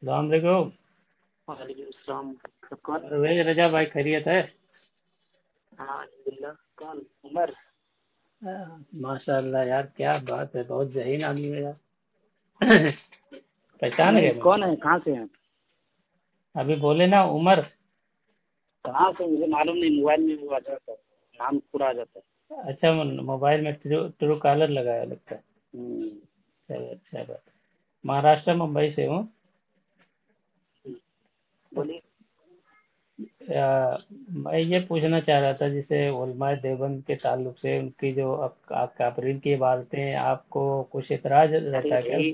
السلام علیکم۔ وعلیکم السلام۔ کون؟ پرویز رجا بھائی خیریت ہے؟ ہاں الحمدللہ۔ کون؟ عمر؟ ماشاء اللہ یار، کیا بات ہے، بہت ذہین آدمی ہے یار۔ پہچان نہیں، گئے مجھے؟ کون ہے؟ کہاں سے ہیں؟ ابھی بولے نا عمر۔ کہاں سے؟ مجھے معلوم نہیں، موبائل میں وہ آ جاتا ہے، نام پورا آ جاتا ہے۔ اچھا، موبائل میں ٹرو کالر لگایا لگتا ہے۔ ہوں، چلو اچھا بات۔ مہاراشٹر ممبئی سے ہوں۔ بولیے۔ میں یہ پوچھنا چاہ رہا تھا، جیسے علماء دیوبند کے تعلق سے ان کی جو کافرین کی عبادتیں ہیں، آپ کو کچھ اعتراض رہتا ارے ہے کیا؟ بھائی،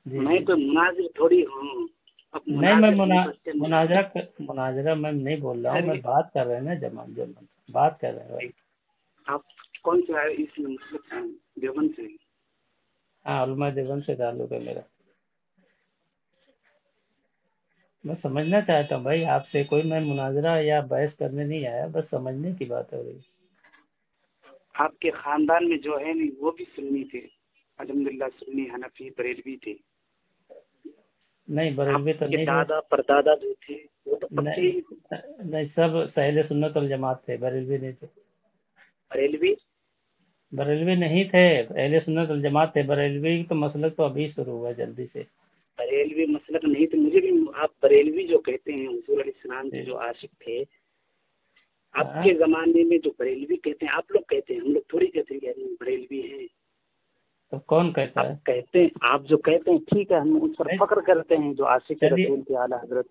جی میں جی۔ تو مناظر تھوڑی ہوں۔ اب نہیں، میں مناظر نہیں بچتے مناظرہ میں نہیں بول رہا ہوں، میں ارے بات کر رہے ہیں نا، جمان بات کر رہے ہیں۔ آپ کون سے آئے اس میں؟ مطلب دیوبند سے؟ ہاں، علماء دیوبند سے تعلق ہے میرا۔ میں سمجھنا چاہتا ہوں بھائی آپ سے، کوئی میں مناظرہ یا بحث کرنے نہیں آیا، بس سمجھنے کی بات ہو رہی۔ آپ کے خاندان میں جو ہے نہیں وہ بھی سنی تھے، الحمدللہ، سنی حنفی بریلوی تھے۔ نہیں، آپ بریلوی تو کے نہیں تھے۔ دادا پردادا جو تھے وہ تو پکے نہیں، سب اہل سنت والجماعت تھے، بریلوی نہیں تھے۔ بریلوی۔ بریلوی نہیں تھے، اہل سنت والجماعت تھے۔ بریلوی تو مسلک تو ابھی شروع ہوا جلدی سے۔ بریلوی مسلک نہیں تو مجھے بھی، آپ بریلوی جو کہتے ہیں حضور علیہ السلام کے جو عاشق تھے، آپ کے زمانے میں جو بریلوی کہتے ہیں، آپ لوگ کہتے ہیں، ہم لوگ تھوڑی کہتے ہیں کہ یار بریلوی ہیں۔ تو کون کہتا ہے؟ آپ کہتے ہیں، آپ جو کہتے ہیں ٹھیک ہے، ہم اس پر فخر کرتے ہیں، جو عاشق رسول کے اعلیٰ حضرت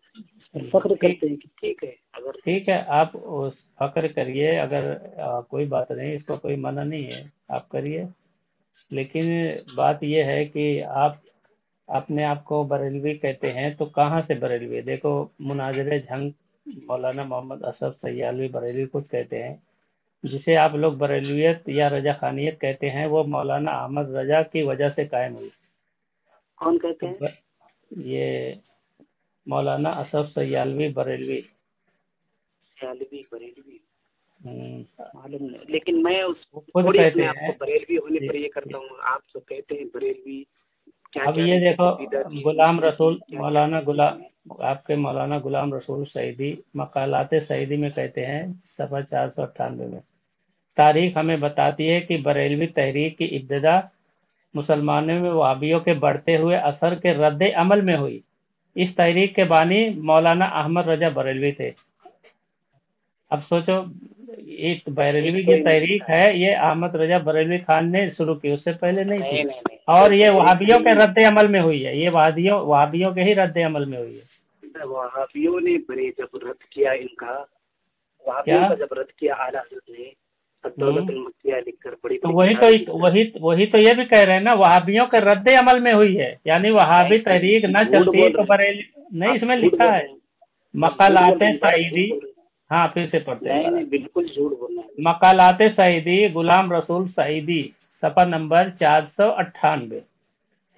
فخر کرتے ہیں کہ ٹھیک ہے۔ اگر ٹھیک ہے، آپ اس فخر کریے، اگر کوئی بات نہیں، اس کو کوئی منع نہیں ہے، آپ کریے۔ لیکن بات یہ ہے کہ آپ اپنے آپ کو بریلوی کہتے ہیں تو کہاں سے بریلوی؟ دیکھو، مناظر جھنگ مولانا محمد اسد سیالوی بریلوی خود کہتے ہیں، جسے آپ لوگ بریلویت یا رجا خانیت کہتے ہیں، وہ مولانا احمد رجا کی وجہ سے قائم ہوئی۔ کون کہتے ہیں؟ یہ مولانا اسد سیالوی بریلوی۔ سیالوی بریلوی ہم، معلوم نہیں، لیکن میں اس وہ خود تھوڑی کہتے اپنے آپ ہیں۔ کو بریلوی ہونے جی پر یہ جی۔ کرتا ہوں۔ آپ جو کہتے ہیں بریلوی، کیا اب کیا یہ رہتے دیکھو، ہیں، بدعتی غلام مشرکی، رسول کیا کیا رہتے ہیں۔ آپ کے مولانا غلام رسول سعیدی مقالات سعیدی میں کہتے ہیں، صفحہ 498 میں، تاریخ ہمیں بتاتی ہے کہ بریلوی تحریک کی ابتدا مسلمانوں میں وہابیوں کے بڑھتے ہوئے اثر کے رد عمل میں ہوئی۔ اس تحریک کے بانی مولانا احمد رجا بریلوی تھے۔ اب سوچو، ایک بریلوی کی کوئی نہیں تحریک لکھا ہے، یہ احمد رجا بریلوی خان نے شروع کی، اس سے پہلے نہیں تھی، نہیں نہیں نہیں، اور یہ تحریک وہابیوں کے نہیں رد عمل میں ہوئی ہے، یہ وہابیوں کے ہی رد عمل میں ہوئی ہے۔ وہابیوں نے جب رد کیا ان کا، کیا؟ وہابیوں کا جب رد کیا اعلیٰ حضرت نے دولت المکیہ لکھ کر، بڑی تو بڑی کتابیں لکھ کر، وہی تو یہ بھی کہہ رہے ہیں نا، وہابیوں کے رد عمل میں ہوئی ہے، یعنی وہابی تحریک نہ جھوٹ چلتی بول تو رہے ہیں بریلوی نہیں، آپ، اس میں جھوٹ لکھا بول ہے رہے ہیں آپ، جھوٹ بول مقالات رہے ہیں بھائی، جھوٹ سعیدی۔ بول رہے ہیں۔ ہاں، پھر سے پڑھتے ہیں نہیں بارہ۔ نہیں، بالکل جھوٹ بول رہے ہیں۔ مقالات سعیدی غلام رسول سعیدی، صفحہ نمبر 498،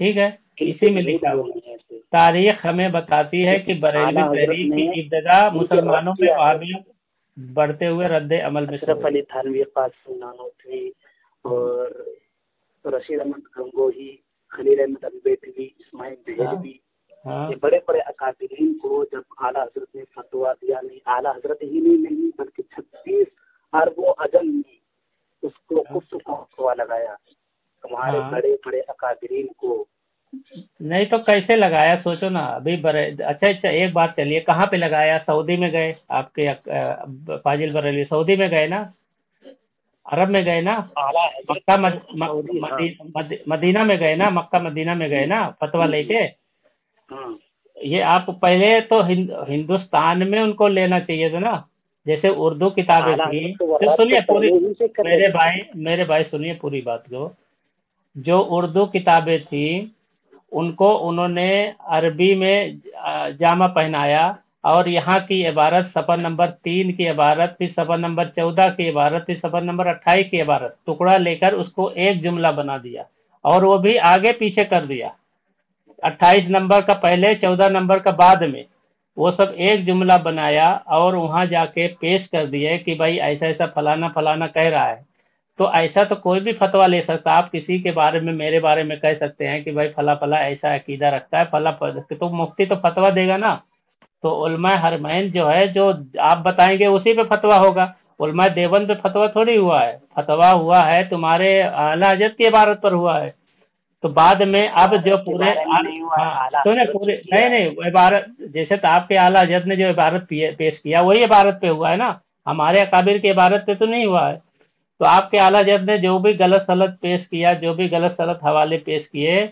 ٹھیک ہے، اسی بالکل میں جھوٹ لکھا بول ہوا ہے۔ رہے ہیں ایسے۔ تاریخ ہمیں بتاتی ہے کہ بریلوی اعلیٰ حضرت تحریک نے کی ابتدا ان کے رد مسلمانوں میں کیا ہے، وہابیوں بڑھتے ہوئے رد عمل میں سے اشرف ہوئی۔ علی تھانوی، قاسم نانوتوی، اور رشید احمد گنگوہی، خلیل احمد البیتوی، اسماعیل ہاں دہلوی، ہاں یہ بڑے بڑے اکابرین کو جب اعلیٰ حضرت نے فتویٰ دیا، نہیں اعلیٰ حضرت ہی نہیں بلکہ 36 ارب و عجم نے اس کو کفر کا فتویٰ لگایا، ہمارے ہاں، بڑے بڑے اکابرین کو۔ نہیں تو کیسے لگایا؟ سوچو نا، ابھی اچھا ایک بات چلیے، کہاں پہ لگایا؟ سعودی میں گئے آپ کے فاضل بریلوی، سعودی میں گئے نا، عرب میں گئے نا، اعلیٰ حضرت مکہ سعودی، ہاں مدینہ میں گئے نا، مکہ مدینہ میں گئے نا فتویٰ لے کے۔ ہاں، یہ آپ پہلے تو ہندوستان میں ان کو لینا چاہیے تھا نا، جیسے اردو کتابیں اعلیٰ تھیں۔ حضرت تو تو وفات سنیے سے پوری، پہلے ہی سے کر رہے تھے۔ میرے بھائی سنیے پوری بات کو۔ جو اردو کتابیں تھیں ان کو انہوں نے عربی میں جامہ پہنایا، اور یہاں کی عبارت صفحہ نمبر 3 کی عبارت، پھر صفحہ نمبر 14 کی عبارت، پھر صفحہ نمبر 28 کی عبارت ٹکڑا لے کر اس کو ایک جملہ بنا دیا، اور وہ بھی آگے پیچھے کر دیا، 28 نمبر کا پہلے، 14 نمبر کا بعد میں، وہ سب ایک جملہ بنایا اور وہاں جا کے پیش کر دیا کہ بھائی ایسا ایسا فلانا فلانا کہہ رہا ہے۔ तो ऐसा तो कोई भी फतवा ले सकता है। आप किसी के बारे में, मेरे बारे में कह सकते हैं कि भाई फला फला ऐसा अकीदा रखता है, फला तो मुफ्ती तो फतवा देगा ना। तो उलमा हरमैन जो है, जो आप बताएंगे उसी पे फतवा होगा। उलमा देवबंद पे फतवा थोड़ी हुआ है, फतवा हुआ है तुम्हारे आला हजरत की इबारत पर हुआ है। तो बाद में अब जो पूरे हाँ सुने पूरे नहीं नहीं इबारत, जैसे तो आपके आला हजरत ने जो इबारत पेश किया वही इबारत पे हुआ है ना, हमारे अकाबिर की इबारत पे तो नहीं हुआ है। तो आपके आला हजरत ने जो भी गलत सलत पेश किया, जो भी गलत सलत हवाले पेश किए,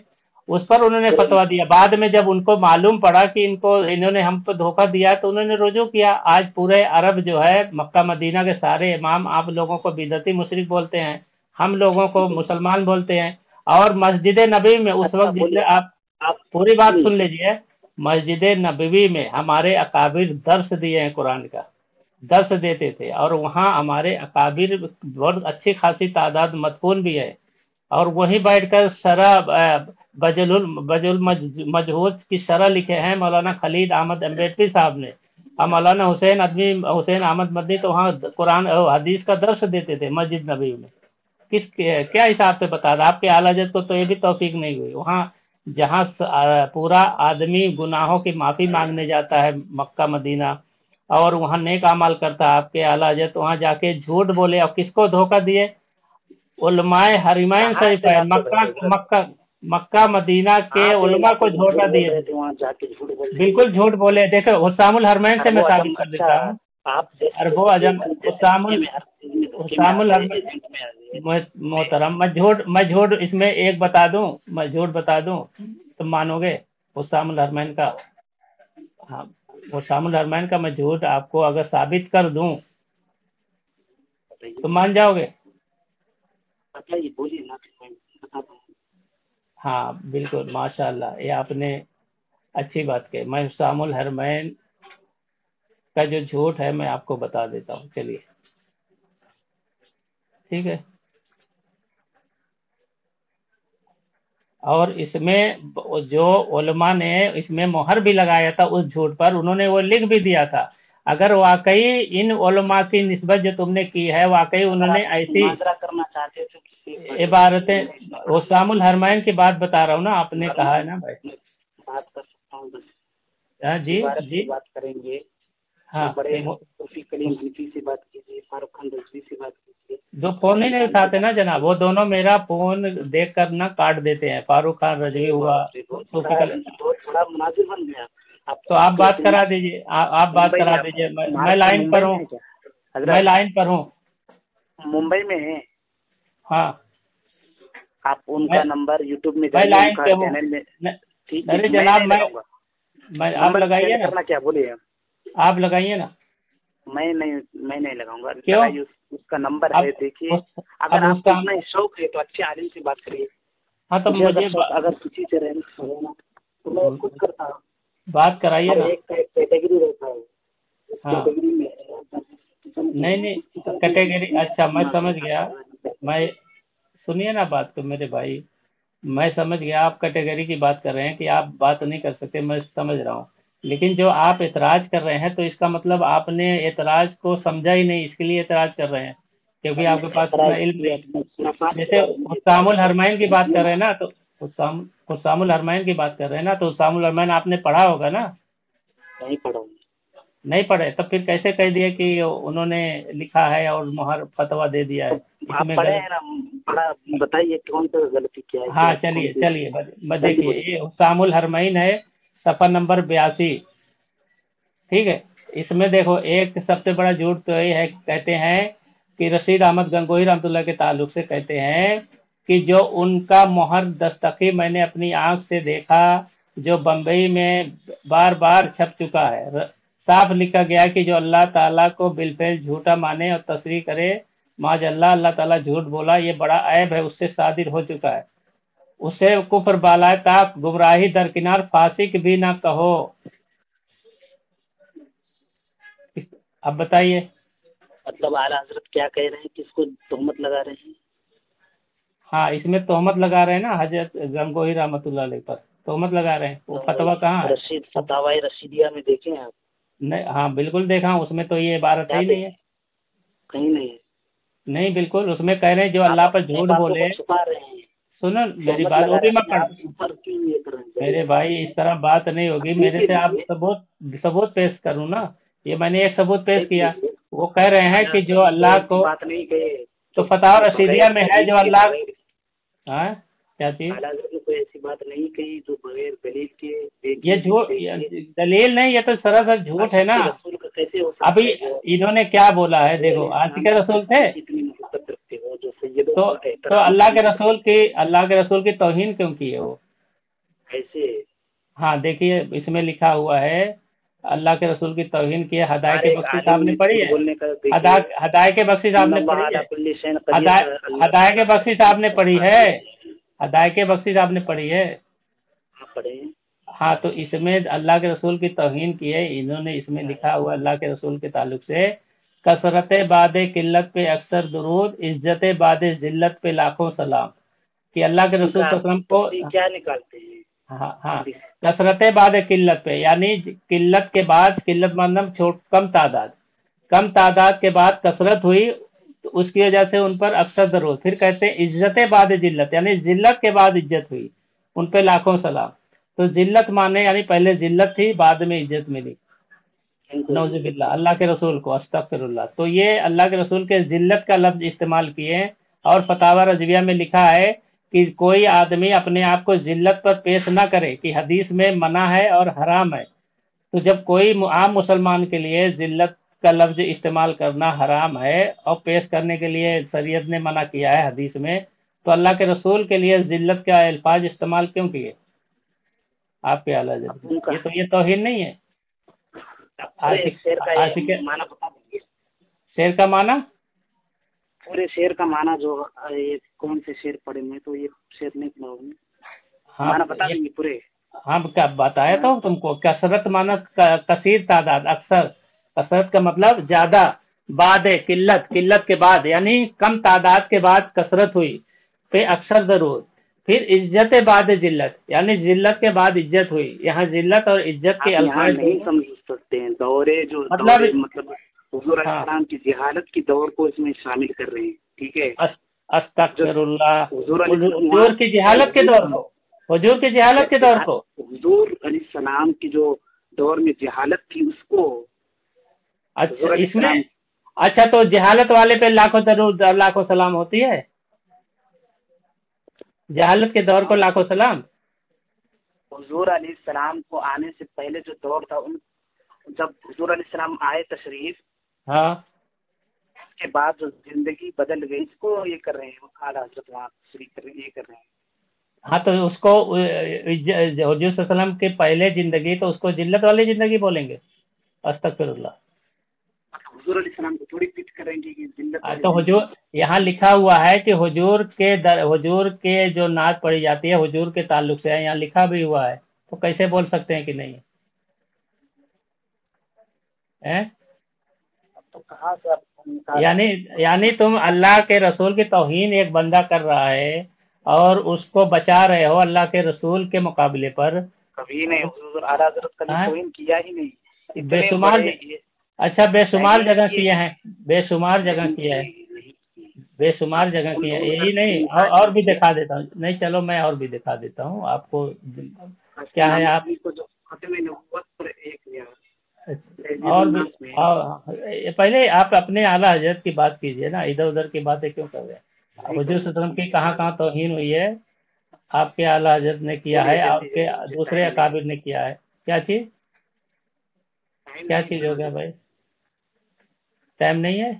उस पर उन्होंने फतवा दिया। बाद में जब उनको मालूम पड़ा कि इन्होंने हम पर धोखा दिया, तो उन्होंने रुजू किया। आज पूरे अरब जो है, मक्का मदीना के सारे इमाम आप लोगों को बिदअती मुशरिक बोलते हैं, हम लोगों को मुसलमान बोलते हैं। और मस्जिद नबी में उस वक्त जिसने आप पूरी बात सुन लीजिए, मस्जिद नबवी में हमारे अकाबिर दर्स दिए हैं, कुरान का दर्स देते थे। और वहाँ हमारे अकाबिर बहुत अच्छी खासी तादाद मदफून भी है। और वहीं बैठकर शरह बजुल मजहूज की शरह लिखे हैं मौलाना खलील अहमद अम्बेडकर साहब ने। और मौलाना हुसैन अहमद मदनी तो वहाँ कुरान हदीस का दर्स देते थे मस्जिद नबी में। क्या हिसाब से बता रहा, आपके आला हज़रत को तो ये भी तौफीक नहीं हुई। वहाँ जहाँ पूरा आदमी गुनाहों की माफ़ी मांगने जाता है मक्का मदीना, और वहाँ नेक अमल करता है, आपके आला हज़रत वहाँ जाके झूठ बोले और किसको धोखा दिए? उलमाए हरमैन शरीफ है, मक्का मदीना के उलमा को धोखा दिए, बिल्कुल झूठ बोले। देखो हुसामुल हरमैन से मैं साबित कर देता हूँ। अरबो अजम हुसामुल मोहतरम, मैं झूठ इसमें एक बता दूं, मैं झूठ बता दूं तो मानोगे? हुसामुल हरमैन का, हाँ हुसामुल हरमैन का मैं झूठ आपको अगर साबित कर दूं तो मान जाओगे? बोलिए ना, मैं बताता हूँ। हाँ बिल्कुल, माशाल्लाह, ये आपने अच्छी बात कही। मैं हुसामुल हरमैन का जो झूठ है मैं आपको बता देता हूँ, चलिए ठीक है। और इसमें जो उलमा ने इसमें मोहर भी लगाया था उस झूठ पर, उन्होंने वो लिख भी दिया था। अगर वाकई इन उलमा की निस्बत जो तुमने की है, वाकई उन्होंने ऐसी करना चाहते थे इबारतें, हुसामुल हरमैन की बात बता रहा हूँ ना, आपने कहा है ना भाई। बात कर सकता हूँ, हाँ जी जी बात करेंगे। हाँ, बड़े तौफीक कलीम रिजवी से बात कीजिए, फारूक खान रिजवी से बात कीजिए। जो फोन ही नहीं उठाते ना जनाब, वो दोनों मेरा फोन देख कर ना काट देते हैं। फारूक खान रजवी हुआ, थोड़ा मुनासिब बन गया। तो आप बात करा दीजिए, आप बात करा दीजिए। मैं लाइन पर हूँ, मैं लाइन पर हूँ। मुंबई में है? हाँ, आप उनका नंबर यूट्यूब में मैं लाइन पे हूँ। अरे जनाब मैं आप लगाइए ना, क्या बोलिए आप लगाइए ना। मैं नहीं लगाऊंगा। क्यों? उसका नंबर है, देखिए अगर आपको इतना शौक है तो अच्छे आदमी से बात करिए। हाँ तो मुझे अगर किसी से रहना तो मैं खुद करता हूँ, बात कराइए ना। एक कैटेगरी रहता है, हाँ कैटेगरी में नहीं कैटेगरी, अच्छा मैं समझ गया। मैं सुनिए ना बात को मेरे भाई, मैं समझ गया आप कैटेगरी की बात कर रहे हैं कि आप बात नहीं कर सकते, मैं समझ रहा हूँ। लेकिन जो आप एतराज कर रहे हैं तो इसका मतलब आपने एतराज को समझा ही नहीं, इसके लिए एतराज कर रहे हैं, क्योंकि आपके पास इतना इल्म नहीं। जैसे हुसामुल हरमैन की बात कर रहे हैं ना, तो हुसामुल हरमैन की बात कर रहे हैं ना, तो हुसामुल हरमैन आपने पढ़ा होगा ना? नहीं पढ़े, तब फिर कैसे कह दिया कि उन्होंने लिखा है और मुहर फतवा दे दिया है? आप पढ़े हैं ना, बताइए कौन सा गलती किया है? हाँ चलिए देखिए, ये हुसामुल हरमैन है, सफ़ा नंबर 82, ठीक है। इसमें देखो एक सबसे बड़ा झूठ तो ये है, कहते हैं कि रशीद अहमद गंगोही रहमतुल्लाह के ताल्लुक से कहते हैं कि जो उनका मोहर दस्तखी मैंने अपनी आंख से देखा, जो बम्बई में बार बार छप चुका है, साफ लिखा गया कि जो अल्लाह ताला को बिलफेल झूठा माने और तस्रीह करे, माजल्ला अल्लाह ताला झूठ बोला, ये बड़ा ऐब है, उससे सादिर हो चुका है, उसे कुफर बाला ताक गुमराही दरकिनार फासिक भी ना कहो। अब बताइए, मतलब आला हजरत क्या कह रहे हैं, किसको तोहमत लगा रहे हैं? हाँ इसमें तोहमत लगा रहे हैं ना, हजरत गंगोही रहमतुल्लाह अलैह पर तोहमत लगा रहे हैं। वो फतवा कहाँ है? रशीद फतावाए रशीदिया में देखे हैं आप? नहीं, हाँ बिल्कुल देखा, उसमें तो ये इबारत ही नहीं है, कहीं नहीं है। नहीं बिल्कुल, उसमें कह रहे हैं जो अल्लाह पर झूठ बोले। छुपा रहे हैं, सुनो मेरी बात, वो भी मैं पढ़। ऊपर क्यों ये कर रहे हैं? मेरे भाई इस तरह बात नहीं होगी, मेरे से आप सबूत सबूत पेश करूँ ना, ये मैंने एक सबूत पेश किया। वो कह रहे हैं कि जो अल्लाह को, बात नहीं कहे तो फतवा रशीदिया में है जो अल्लाह, हाँ क्या चीज, कोई ऐसी बात नहीं कही जो बगैर दलील के। ये झूठ, दलील नहीं, ये तो सरासर झूठ है ना। रसूल का कैसे हो सकता अभी इन्होंने क्या बोला है, देखो आशिक रसूल थे तो अल्लाह के रसूल की तौहीन क्यों की है वो? ऐसे हाँ देखिए, इसमें लिखा हुआ है अल्लाह के रसूल की तौहीन की है। हदाय के बख्शी साहब ने पढ़ी है, हदाय के बख्शी साहब ने पढ़ी है, हदाय के बख्शी साहब ने पढ़ी है, हदाय के बख्शी साहब ने पढ़ी है। हाँ तो इसमें अल्लाह के रसूल की तौहीन की है इन्होंने। इसमें लिखा हुआ अल्लाह के रसूल के ताल्लुक से, कसरत बादे किल्लत पे अक्सर दुरूद, इज्जत बादे जिल्लत पे लाखों सलाम। कि अल्लाह के रसूल वसल्लम को क्या निकालते हैं? हाँ कसरत बादे किल्लत पे, यानी किल्लत के बाद, किल्लत मतलब कम तादाद के बाद कसरत हुई, तो उसकी वजह से उन पर अक्सर दरूद। फिर कहते हैं इज्जत बाद जिल्लत, यानी जिल्लत के बाद इज्जत हुई, उन पे लाखों सलाम। तो जिल्लत माने यानी पहले जिल्लत थी, बाद में इज्जत मिली। नौजुबिल्लाह, अल्लाह के रसूल को अस्तगफिरुल्लाह। तो ये अल्लाह के रसूल के जिल्लत का लफ्ज इस्तेमाल किए। और फतावा रजविया में लिखा है कि कोई आदमी अपने आप को जिल्लत पर पेश ना करे, कि हदीस में मना है और हराम है। तो जब कोई आम मुसलमान के लिए जिल्लत का लफ्ज इस्तेमाल करना हराम है और पेश करने के लिए शरीयत ने मना किया है हदीस में, तो अल्लाह के रसूल के लिए जिल्लत का अल्फाज इस्तेमाल क्यों किए आपके आला हज़रत? ये तौहीन नहीं है। शेर का माना बता देंगे? शेर का माना, पूरे शेर का माना जो ये कौन से शेर पढ़े में, तो ये शेर नहीं पढ़ा। हाँ, माना बता देंगे पूरे? हाँ क्या बताया तो तुमको, कसरत माना कसीर तादाद, अक्सर। कसरत का मतलब ज्यादा, बाद किल्लत, किल्लत के बाद यानी कम तादाद के बाद कसरत हुई, फिर अक्सर जरूर, फिर इज्जत बाद जिल्लत, यानी जिल्लत के बाद इज्जत हुई। यहाँ जिल्लत और इज्जत के अल्फाज नहीं समझ सकते हैं। दौरे जो मतलब हुजूर अलैहिस्सलाम की जिहालत की दौर को इसमें शामिल कर रहे हैं, ठीक है? अस्तगफिरुल्लाह, हुजूर की जिहालत के दौर को, हुजूर की जिहालत के दौर को, हुजूर अलैहिस्सलाम की जो दौर में जिहालत थी उसको। अच्छा इसमें, अच्छा तो जिहालत वाले पे लाखों दरूद लाखों सलाम होती है, जहालत के दौर को लाखों सलाम। हुजूर अलैहिस्सलाम को आने से पहले जो दौर था, जब हुजूर अलैहिस्सलाम आए तशरीफ, हाँ, उसके बाद जो जिंदगी बदल गई, इसको ये कर रहे हैं आला हज़रत वहाँ तशरीफ कर ये कर रहे हैं। हाँ तो उसको हुजूर सल्लल्लाहु के पहले जिंदगी, तो उसको जिल्लत वाली जिंदगी बोलेंगे? अस्तगफिरुल्लाह। हुजूर अलैहिस्सलाम को थोड़ी फिट करेंगे कि जिल्लत। तो हुजूर, यहाँ लिखा हुआ है कि हुजूर के जो नात पढ़ी जाती है हुजूर के ताल्लुक से है, यहाँ लिखा भी हुआ है, तो कैसे बोल सकते हैं कि नहीं है? तो कहाँ से यानी तुम अल्लाह के रसूल की तौहीन एक बंदा कर रहा है और उसको बचा रहे हो अल्लाह के रसूल के मुकाबले पर। कभी नहीं, हुजूर आला हज़रत का तौहीन किया ही नहीं। बेशुमार, अच्छा बेशुमार जगह किए हैं, बेशुमार जगह किया है, बेशुमार जगह किए हैं। यही नहीं, और भी दिखा देता हूँ। नहीं चलो मैं और भी दिखा देता हूँ आपको। क्या है आप और भी, पहले आप अपने आला हजरत की बात कीजिए ना, इधर उधर की बातें क्यों कर रहे हैं? हुजूर सल्लल्लाहु की कहाँ कहाँ तौहीन हुई है, आपके आला हजरत ने किया है, आपके दूसरे अकाबिर ने किया है। क्या चीज हो गया भाई? टाइम नहीं है?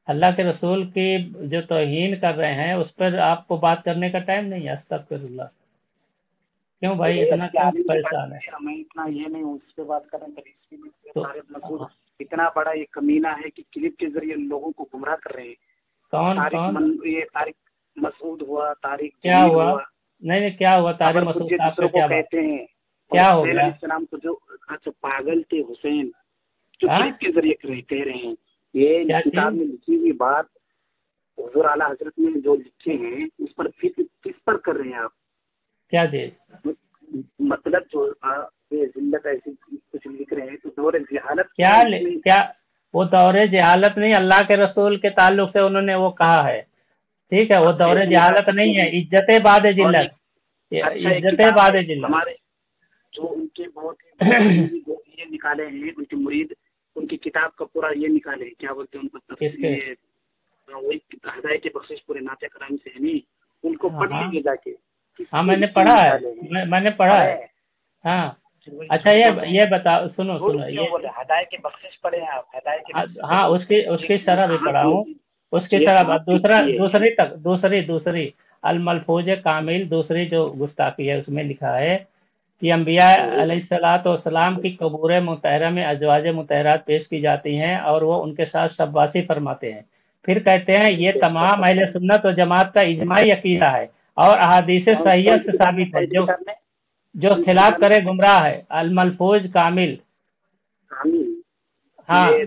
अल्लाह के रसूल की जो तौहीन कर रहे हैं उस पर आपको बात करने का टाइम नहीं है। अस्तगफिरुल्लाह, क्यों भाई इतना क्या परेशान है? मैं इतना ये नहीं हूँ, उस पर बात कर रहे हैं। तो इतना बड़ा ये कमीना है कि क्लिप के जरिए लोगों को गुमराह कर रहे हैं। कौन? ये तारिक मसूद हुआ, तारिक क्या हुआ? नहीं क्या हुआ? तारिक मसूद को क्या कहते हैं? क्या हो गया? इस्लाम को जो अच्छा पागल थे हुसैन, जो क्लिप के जरिए कह रहे हैं, ये किताब में लिखी हुई बात हुजूर आला हजरत ने जो लिखे हैं उस पर किस पर कर रहे हैं आप? क्या चीज? मतलब जो जिल्लत ऐसी कुछ लिख रहे हैं, तो दौर जिहालत क्या वो दौरे जहालत नहीं, अल्लाह के रसूल के ताल्लुक से उन्होंने वो कहा है, ठीक है, वो दौरे जहालत नहीं है, इज्जत बाद जिल्लत, इज्जत बाद जिल्लत। हमारे जो उनके बहुत ये निकाले हैं उनके मुरीद, उनकी किताब का पूरा ये निकाले, क्या बोलते हैं उनको, तफसीर, वही हिदायत बख्शिश पूरे नाते कराम से है नहीं, उनको पढ़ लीजिए जाके। हाँ मैंने पढ़ा है, मैंने पढ़ा है। हाँ अच्छा ये बताओ, सुनो ये हिदायत की बख्शिश पढ़े हैं आप? हिदायत, हाँ उसकी शरह भी पढ़ा हूँ, उसकी शरह दूसरी अल मलफूज कामिल, दूसरी जो गुस्ताखी है उसमें लिखा है कि अंबिया अलैहिस्सलातु वस्सलाम की कबूर मुतहरा में अजवाज मुतहरात पेश की जाती हैं और वो उनके साथ शब्बासी फरमाते हैं। फिर कहते हैं ये तमाम अहले सुन्नत व जमात का इजमाई अकीदा है और अहादीस सहीह से साबित है, जो खिलाफ करे गुमराह है। अल मलफूज कामिल, हाँ ये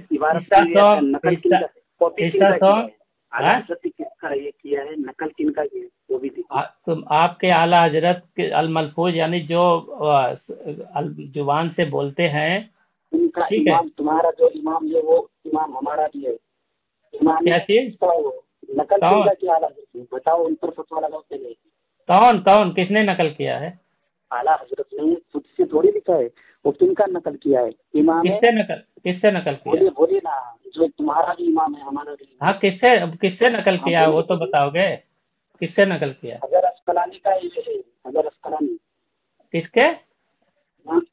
किया है, नकल किनका किया है वो भी तुम आपके आला हजरत के अल मलफूज यानी जो जुबान से बोलते हैं उनका, ठीक है, तुम्हारा जो इमाम है वो इमाम हमारा भी है। इमाम क्या चीज? नकल किनका किया आला हजरत, बताओ, उन पर फतवा लगाओ पहले। कौन किसने नकल किया है? आला हजरत ने खुद से थोड़ी लिखा है, वो किनका नकल किया है? इमाम किससे नकल किया? बोलिए ना, जो तुम्हारा भी इमाम है हमारा भी। हाँ किससे नकल किया है वो तो बताओगे, किससे नकल किया? अगर अस्कलानी का ये है, अगर अस्कलानी किसके?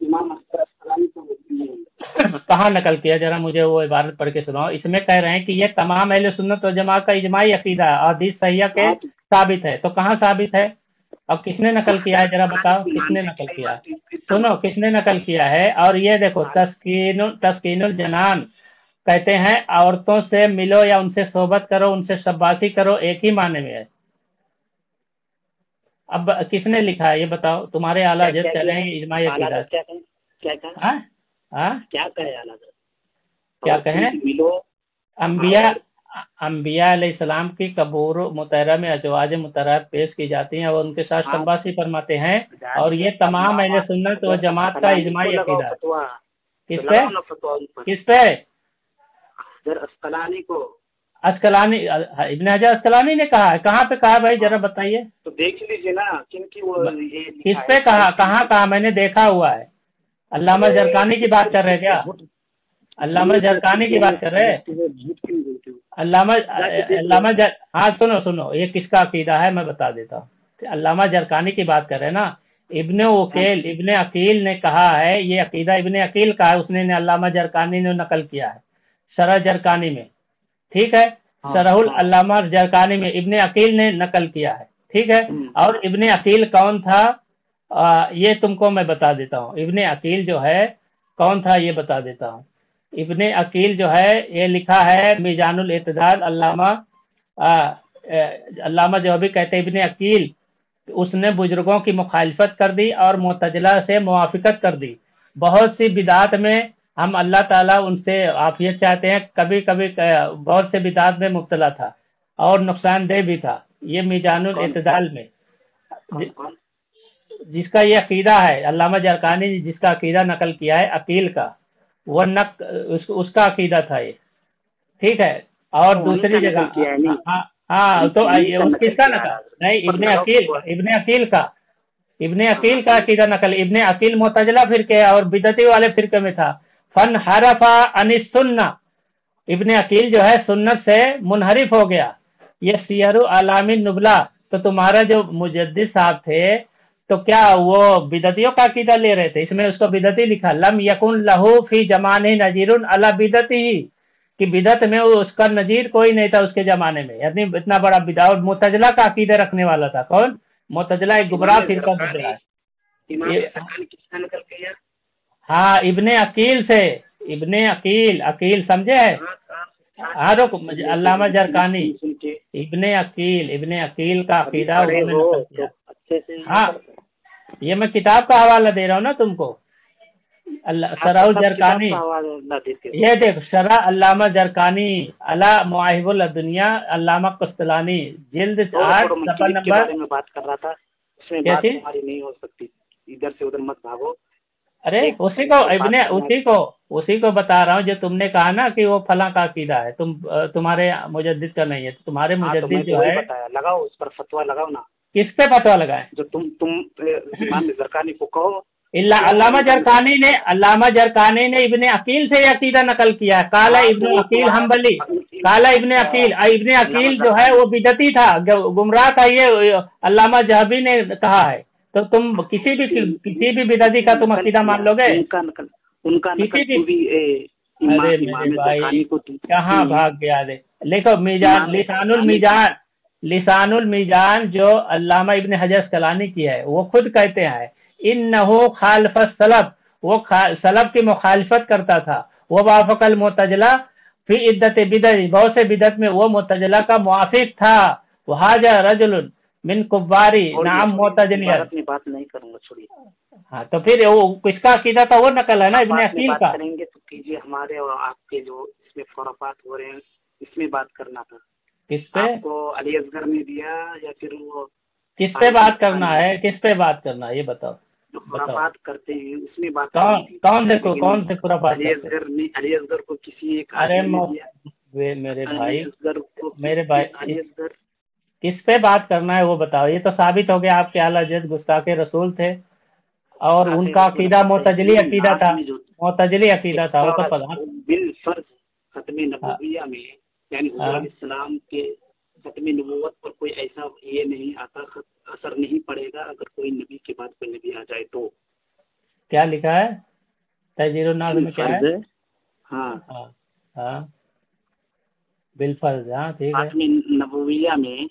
इमाम अस्कलानी को कहाँ नकल किया, जरा मुझे वो इबारत पढ़ के सुनाओ। इसमें कह रहे हैं कि ये तमाम अहले सुन्नत व जमात का इजमाई अकीदा है और हदीस सहीह के साबित है, तो कहाँ साबित है? अब किसने नकल किया है जरा बताओ, किसने नकल किया है? सुनो किसने नकल किया है। और ये देखो तस्कीनुल जनान कहते हैं औरतों से मिलो या उनसे सोहबत करो, उनसे शब्बासी करो, एक ही माने में है। अब किसने लिखा है ये बताओ? तुम्हारे आला हज़रत कह रहे हैं इजमाई अकीदा। क्या कहे आला हज़रत? क्या कहें? मिलो, अंबिया अलैहिस्सलाम की कबूर मुतहरा में अजवाज मुतहरात पेश की जाती हैं और उनके साथ शब्बासी फरमाते हैं और ये तमाम अहले सुन्नत व जमात का इजमाई अकीदा है। किस पे? अस्कलानी को, अस्कलानी, इब्न हजर अस्कलानी ने कहा है। कहाँ पे कहा भाई जरा बताइए तो देख लीजिए ना, किनकी वो ये किस पे कहा, कहाँ मैंने देखा हुआ है। अल्लामा जरकानी की बात कर रहे क्या? अल्लामा जरकानी की बात कर रहे हैं? हाँ सुनो ये किसका अकीदा है मैं बता देता हूँ। अल्लामा जरकानी की बात कर रहे हैं ना। इब्ने अकील ने कहा है, ये अकीदा इब्ने अकील का है, उसने अल्लामा जरकानी ने नकल किया है शरह जरकानी में, ठीक है। शरहुल अल्लामा जरकानी में इब्ने अकील ने नकल किया है, ठीक है। और इब्ने अकील कौन था ये तुमको मैं बता देता हूँ। इब्ने अकील जो है कौन था ये बता देता हूँ। इब्ने अकील जो है ये लिखा है मीजानुल इत्तिदाल, अल्लामा जो भी कहते हैं इब्ने अकील, उसने बुजुर्गों की मुखालिफत कर दी और मुतजिला से मुवाफिकत कर दी। बहुत सी बिदात में हम अल्लाह ताला उनसे आफियत चाहते हैं, कभी कभी बहुत से बिदात में मुब्तला था और नुकसानदेह भी था। ये मीजानुल इत्तिदाल में जिसका ये अकीदा है, अल्लामा जरकानी ने जिसका अकीदा नकल किया है अकील का, वो उसका अकीदा था ये, ठीक है। और दूसरी जगह तो किसका नकल नहीं, इब्ने अकील का अकीदा नकल। इब्ने अकील मुतजिला फिरके और बिदती वाले फिरके में था। फन हरफा अनिस सुन्ना, इब्ने अकील जो है सुन्नत से मुनहरिफ हो गया। ये सियरु अलामिन नुबला, तो तुम्हारा जो मुजद्दिद साहब थे तो क्या वो बिदतियों का अकीदा ले रहे थे? इसमें उसको बिदती लिखा, लम यकुन लहू फी जमाने नजीरुन अला बिदती ही, कि बिदत में उसका नजीर कोई नहीं था उसके जमाने में, यानी इतना बड़ा बिदा। और मुतजिला का अकीदा रखने वाला था कौन? मुतजिला एक गुमराह फिरका गुजरा है। हाँ इब्ने अकील से, इब्ने अकील समझे है। हाँ रुक, अल्लामा जरकानी इब्ने अकील का अकीदा हाँ ये मैं किताब का हवाला दे रहा हूँ ना तुमको, शरहुल जरकानी। ये देख शरह अल्लामा जरकानी अला मवाहिबुल दुनिया, अल्लामा कुस्तलानी, जिल्द 8 सफा नंबर। बात कर रहा था, उसमें बात हमारी नहीं हो सकती, इधर से उधर मत भागो। अरे उसी को बता रहा हूँ जो तुमने कहा ना कि वो फला का अकीदा है, तुम्हारे मुजद्दिद का नहीं है। तुम्हारे मुजद्दिद जो है, लगाओ उस पर फतवा लगाओ ना। किस पे फतवा लगाए? जो तुम इमाम जरकानी को कहो। अल्लामा जरकानी ने इब्ने अकील से अकीदा नकल किया है। काला इब्ने अकील हम्बली, काला इब्ने अकील जो है वो बिदती था, गुमराह था, ये अल्लामा जहबी ने कहा है। तो तुम किसी भी बिदती का तुम अकीदा मान लोगे? उनका किसी भी अरे मेरे भाई कहाँ भाग गया? देखो लिसानुल मीजान जो अल्लामा इब्ने हजर अस्कलानी की है, वो खुद कहते हैं इन्नहु खालफ सलफ, वो सलफ की मुखालिफत करता था। वो वाफकल मुतजिला फी इद्दत बिदत, बहुत से बिदत में वो मुतजिला का मुआफिक था। वहाजा रजुल मिन कुब्बारी नाम मुतजिलिया। बात नहीं करूंगा, छोड़िए। हाँ, तो फिर वो किसका अकीदा था? वो नकल है ना इब्ने अकील का। करेंगे तो कीजिए, हमारे और आपके जो इसमें खुराफात हो रहे हैं इसमें बात करना था। किस पे? आपको अली असगर ने दिया या फिर वो किस पे बात करना है? किस पे बात करना है ये बताओ। जो खुराफात करते हैं उसमें बात कौन से खुराफात? अली असगर को किसी एक, अरे मेरे भाई अली असगर किस पे बात करना है वो बताओ। ये तो साबित हो गया आपके आला हज़रत गुस्ताखे रसूल थे और उनका अकीदा मोतजली अकीदा था, वो तो पता। बिल फर्ज खत्मे नबुव्विया में यानी हुजूर इस्लाम के खत्मे नबुव्वत पर कोई ऐसा ये नहीं आता, असर नहीं पड़ेगा अगर कोई नबी के बाद कोई नबी आ जाए तो। क्या लिखा है तहजीरुन नाज़ में? क्या है? हाँ बिल फर्ज। हाँ ठीक है। खत्मे नबुव्विया में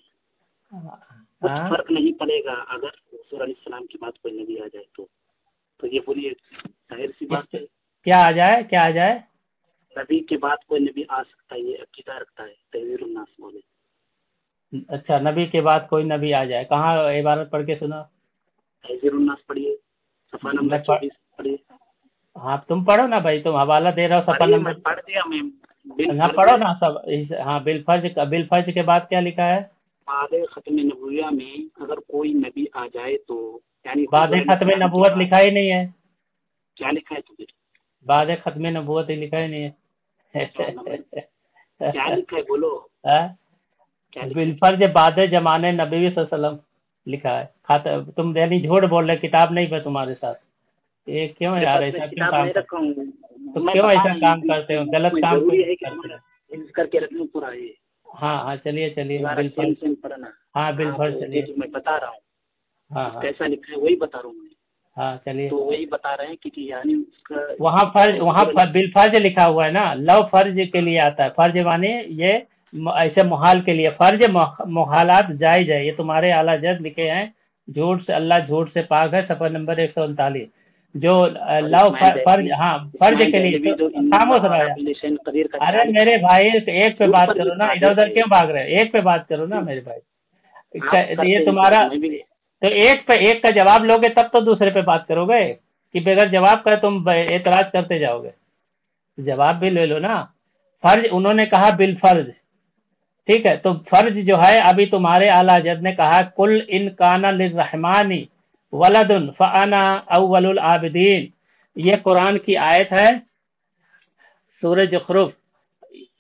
कुछ फर्क नहीं पड़ेगा अगर हुजूर अलैहिस्सलाम के बाद कोई नबी आ जाए तो ये बोलिए जाहिर सी बात है। क्या आ जाए? नबी के बाद कोई नबी आ सकता है, ये अकीदा रखता है तहजीरुन नाज़ बोले। अच्छा, नबी के बाद कोई नबी आ जाए, कहाँ इबारत पढ़ के सुना? तहजीरुन नाज़ पढ़िए, सफा नंबर 24 पढ़िए। हाँ तुम पढ़ो ना भाई, तुम हवाला दे रहे हो, सफा नंबर पढ़ दिया मैं। हाँ पढ़ो ना सब। हाँ बिल फर्ज के बाद क्या लिखा है? बाद खत्मे नबुव्विया में अगर कोई नबी आ जाए तो, यानी बाद खत्मे नबुव्वत लिखा ही नहीं है। क्या लिखा है? तो फिर बाद खत्मे नबुव्वत ही लिखा ही नहीं है। क्या लिखा है बोलो? बिल फर्ज बाद जमाने नबी सल्लल्लाहु लिखा है। तुम यानी झूठ बोल रहे, किताब नहीं पे तुम्हारे साथ। ये क्यों यार ऐसा क्यों काम करते हो? गलत काम करके रखना पूरा है। हाँ चलिए बिल फर्ज चलिए, मैं बता रहा हूँ। हाँ कैसा लिखा है वही बता रहा हूँ। हाँ चलिए, तो वही बता रहे हैं कि यानी उसका वहाँ बिल फर्ज लिखा हुआ है ना। लव फर्ज के लिए आता है। फर्ज माने ये ऐसे मुहाल के लिए, फर्ज मुहालात जायज है। ये तुम्हारे आला हज़रत लिखे हैं, झूठ से अल्लाह झूठ से पाक है, सफर नंबर 139। जो लव फर्ज, हाँ फर्ज के लिए खामोश रहा। अरे मेरे भाई एक पे बात करो ना, इधर उधर क्यों भाग रहे? एक पे बात करो ना मेरे भाई। ये तुम्हारा तो एक का जवाब लोगे तब तो दूसरे पे बात करोगे, कि बगैर जवाब का तुम एतराज करते जाओगे? जवाब भी ले लो ना। फर्ज उन्होंने कहा बिल फर्ज, ठीक है। तो फर्ज जो है, अभी तुम्हारे आला हज़रत ने कहा कुल इन काना लिर्रहमानी वलदुन फ़अना अव्वलुल आबिदीन। ये कुरान की आयत है, सूरह ज़ुखरुफ।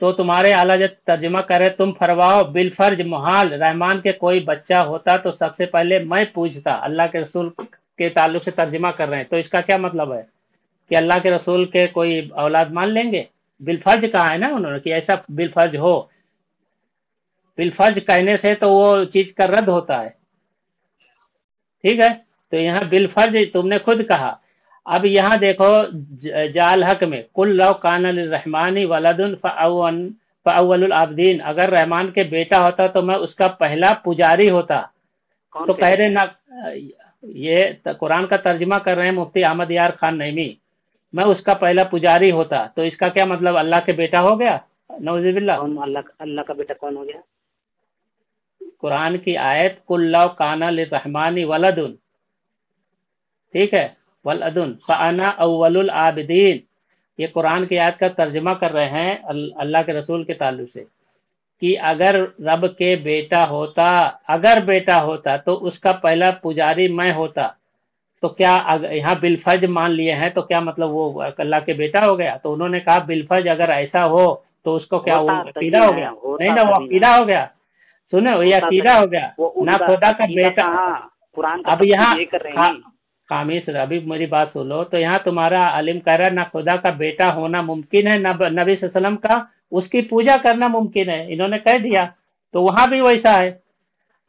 तो तुम्हारे आला हज़रत तर्जुमा करे, तुम फरमाओ बिल फर्ज मुहाल रहमान के कोई बच्चा होता तो सबसे पहले मैं पूछता। अल्लाह के रसूल के ताल्लुक से तर्जुमा कर रहे हैं, तो इसका क्या मतलब है कि अल्लाह के रसूल के कोई औलाद मान लेंगे? बिल फर्ज कहा है ना उन्होंने कि ऐसा बिल फर्ज हो। बिल फर्ज कहने से तो वो चीज का रद्द होता है, ठीक है। तो यहाँ बिल फर्ज तुमने खुद कहा। अब यहाँ देखो जाल हक में कुल लव कान रहमानी वलदुन फ़अव्वलुल आबिदीन, अगर रहमान के बेटा होता तो मैं उसका पहला पुजारी होता। तो कह रहे ना, ये कुरान का तर्जुमा कर रहे हैं मुफ्ती अहमद यार खान नईमी, मैं उसका पहला पुजारी होता। तो इसका क्या मतलब? अल्लाह के बेटा हो गया? नऊज़ुबिल्लाह। अल्लाह का बेटा कौन हो गया? कुरान की आयत कुल लव काना लिर्रहमानी वलदुन, ठीक है, वलदुन फ़अना अव्वलुल आबिदीन। ये कुरान की आयत का तर्जुमा कर रहे हैं अल्लाह के रसूल के ताल्लुक से, कि अगर रब के बेटा होता तो उसका पहला पुजारी मैं होता। तो क्या यहाँ बिलफर्ज मान लिए हैं तो क्या मतलब वो अल्लाह के बेटा हो गया? तो उन्होंने कहा बिलफर्ज अगर ऐसा हो तो उसको क्या वो अकीदा हो गया? नहीं ना, वो अकीदा हो गया। सुनो, ये अकीदा हो गया ना, खुदा का बेटा। अब यहाँ खामिश, अभी मेरी बात सुनो, तो यहाँ तुम्हारा आलिम कह रहा है ना खुदा का बेटा होना मुमकिन है, ना नबी सल्लम का उसकी पूजा करना मुमकिन है, इन्होंने कह दिया। तो वहां भी वैसा है।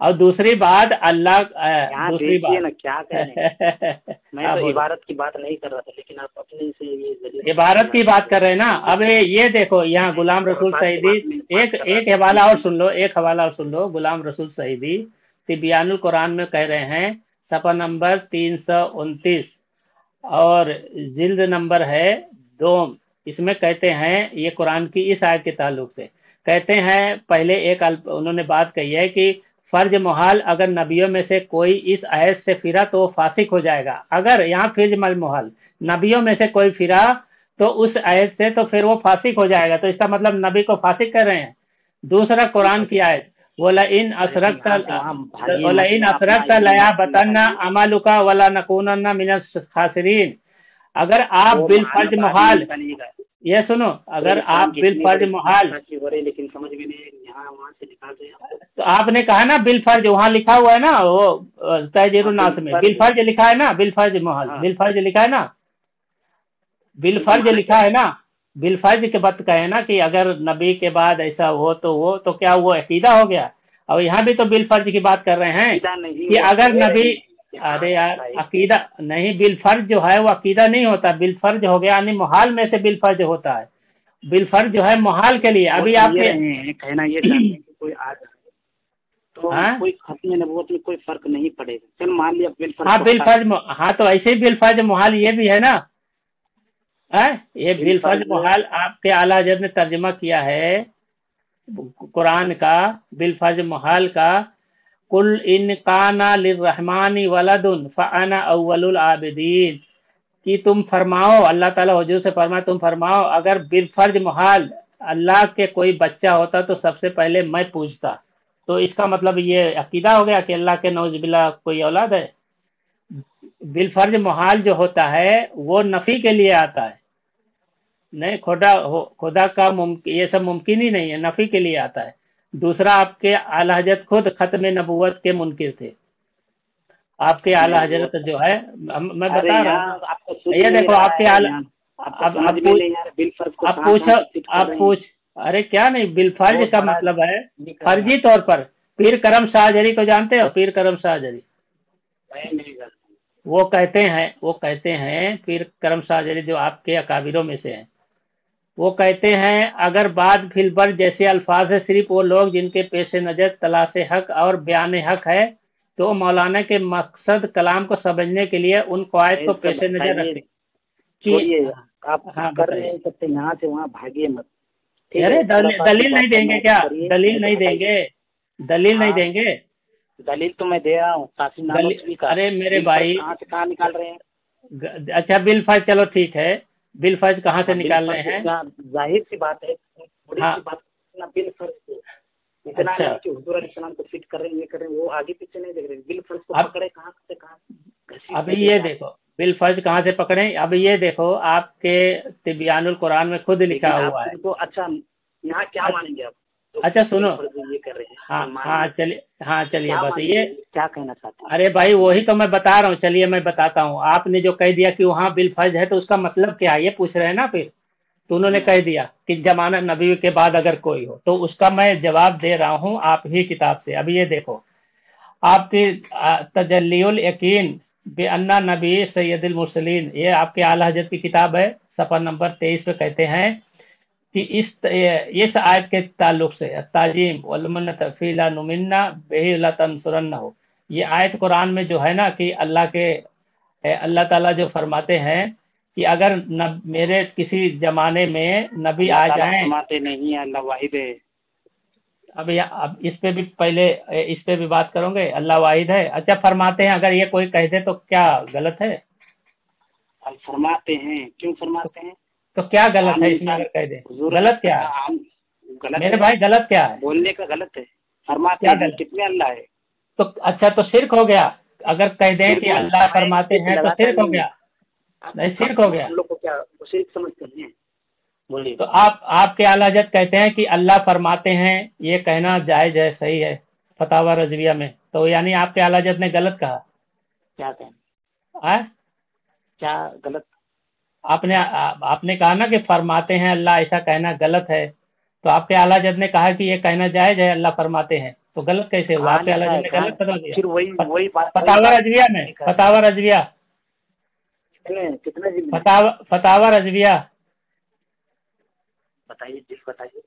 और दूसरी बात अल्लाह, दूसरी बात ना क्या मैं तो इबारत की बात नहीं कर रहा था, लेकिन आप अपने से ये इबारत की बात कर रहे हैं ना। अब ये देखो यहाँ गुलाम रसूल सईदी, एक हवाला और सुन लो, एक हवाला और सुन लो। गुलाम रसूल सईदी तिबियानुल कुरान में कह रहे हैं, सफ़ा नंबर 329 और जिल्द नंबर है 2, इसमें कहते हैं, ये कुरान की इस आयत के ताल्लुक से कहते हैं, पहले एक उन्होंने बात कही है कि फर्ज मुहाल अगर नबियों में से कोई इस आयत से फिरा तो वो फासिक हो जाएगा। अगर यहाँ फर्ज मुहाल नबियों में से कोई फिरा तो उस आयत से तो फिर वो फासिक हो जाएगा, तो इसका मतलब नबी को फासिक कर रहे हैं। दूसरा कुरान की आयत, वलइन असरकता लया बतन्ना अमलुका वला नकूनन्ना मिनस खासिरीन। अगर आप बिल फर्ज मुहाल, ये सुनो, अगर आप बिल फर्ज मुहाल, लेकिन समझ भी नहीं यहाँ वहाँ से निकाल रहे हैं। तो आपने कहा ना बिल फर्ज, वहाँ लिखा हुआ है ना वो तहजीरुन्नास में बिल फर्ज लिखा है ना, बिल फर्ज मुहाल बिल फर्ज लिखा है ना, बिल फर्ज लिखा है ना। बिल फर्ज के बात कहे ना कि अगर नबी के बाद ऐसा हो तो वो तो क्या वो अकीदा हो गया। और यहाँ भी तो बिल फर्ज की बात कर रहे हैं कि अगर नबी, अरे यार अकीदा नहीं, बिल फर्ज जो है वो अकीदा नहीं होता, बिल फर्ज हो गया यानी मुहाल में से बिल फर्ज होता है। बिल फर्ज जो है मुहाल के लिए। अभी आपके कहना ये कोई आ जाए तो कोई खत्म नबूवत में कोई फर्क नहीं पड़ेगा। चल मान लिया बिल फर्ज, हाँ बिल फर्ज, हाँ तो ऐसे ही बिल फर्ज मुहाल ये भी है ना, ये बिल फर्ज मुहाल आपके आला हज़रत ने तर्जुमा किया है कुरान का, बिल फर्ज मुहाल का, कुल इन काना लिर्रहमानी वलदुन फअना अव्वलुल आबिदीन, कि तुम फरमाओ, अल्लाह ताला हुजूर से फरमाए तुम फरमाओ अगर बिल फर्ज मुहाल अल्लाह के कोई बच्चा होता तो सबसे पहले मैं पूछता। तो इसका मतलब ये अकीदा हो गया कि अल्लाह के नौजुबिल्ला कोई औलाद है। बिल फर्ज मुहाल जो होता है वो नफी के लिए आता है, नहीं खुदा का ये सब मुमकिन ही नहीं है, नफी के लिए आता है। दूसरा, आपके आला हजरत खुद खत्म नबूवत के मुनकिर थे। आपके आला हजरत जो है, मैं बता रहा हूँ, ये देखो आपके आला, आप पूछ, अरे क्या नहीं, बिल फर्ज का मतलब है फर्जी तौर पर। पीर करम शाहजरी को जानते हो? पीर करम शाहजरी वो कहते हैं पीर करम शाहजरी जो आपके अकाबिरों में से हैं, वो कहते हैं अगर बाद फिलबर जैसे अल्फाज है सिर्फ वो लोग जिनके पेश नज़र तलाश हक और बयान हक है, तो मौलाना के मकसद कलाम को समझने के लिए उन कवायद को पेश नज़र रखें कि आप कर नहीं सकते, यहाँ से वहाँ भागिए मत। अरे दलील नहीं देंगे क्या? दलील नहीं देंगे, दलील नहीं देंगे। दलील तो मैं दे रहा हूँ। अरे मेरे भाई कहाँ निकाल रहे हैं? अच्छा बिल फर्ज, चलो ठीक है, बिल फर्ज कहाँ से निकाल रहे हैं? जाहिर सी बात है, हाँ। बिल फर्ज इतना अच्छा। कि हुजूर अलैहिस्सलाम को फिट कर रहे हैं, ये कर रहे हैं, वो आगे पीछे नहीं देख रहे। बिल फर्ज को पकड़े कहाँ से कहाँ। अभी ये देखो बिल फर्ज कहाँ से पकड़े। अब ये देखो आपके तिबियानुल कुरान में खुद लिखा हुआ है। तो अच्छा यहाँ क्या मानेंगे आप? अच्छा सुनो, ये कर रहे हैं। हाँ चलिए बस ये क्या कहना चाहते हैं? अरे भाई वही तो मैं बता रहा हूँ, चलिए मैं बताता हूँ। आपने जो कह दिया कि वहाँ बिल फर्ज है तो उसका मतलब क्या है ये पूछ रहे हैं ना। फिर तो उन्होंने कह दिया कि जमाना नबी के बाद अगर कोई हो, तो उसका मैं जवाब दे रहा हूँ आप ही किताब से। अभी ये देखो आपकी तजल्लीउल यकीन बेअन्ना नबी सैयदुल मुरसलीन, ये आपके आला हज़रत की किताब है, सफ़ा नंबर 23 पे कहते हैं कि इस आयत के ताल्लुक से ताजीम वलमन तफीला नुमिन्ना बेही ला तंसुरन्ना हो, ये आयत कुरान में जो है ना कि अल्लाह ताला जो फरमाते हैं कि अगर मेरे किसी जमाने में नबी आ जाएं, फरमाते नहीं, अल्लाह वाहिद है। अब इस पे भी पहले इस पे भी बात करोगे, अल्लाह वाहिद है। अच्छा फरमाते हैं, अगर ये कोई कह दे तो क्या गलत है? फरमाते हैं, क्यों फरमाते हैं? तो क्या गलत है इसमें अगर कह दे? गलत क्या है मेरे भाई, गलत क्या है? बोलने का गलत है, फरमाते हैं। कितने अल्लाह है? तो अच्छा तो शिर्क हो गया। अगर कह दें कि अल्लाह फरमाते हैं तो शिर्क हो गया, नहीं शिर्क हो गया। हम लोग को क्या शिर्क समझते हैं? बोलिए। तो आपके आला हज़रत कहते हैं कि अल्लाह फरमाते हैं, ये कहना जायज़ है, सही है फतावा रज़विया में, तो यानी आपके आला हज़रत ने गलत कहा। क्या कहें? क्या गलत? आपने कहा ना कि फरमाते हैं अल्लाह, ऐसा कहना गलत है, तो आपके आला हज़रत ने कहा कि ये कहना जायज़ है अल्लाह फरमाते हैं, तो गलत कैसे हुआ? आपके आला हज़रत ने गलत बता दिया। फिर वही बात फतावा रज़विया में, फतावा रज़विया, कितने जी फतावा रज़विया बताइए।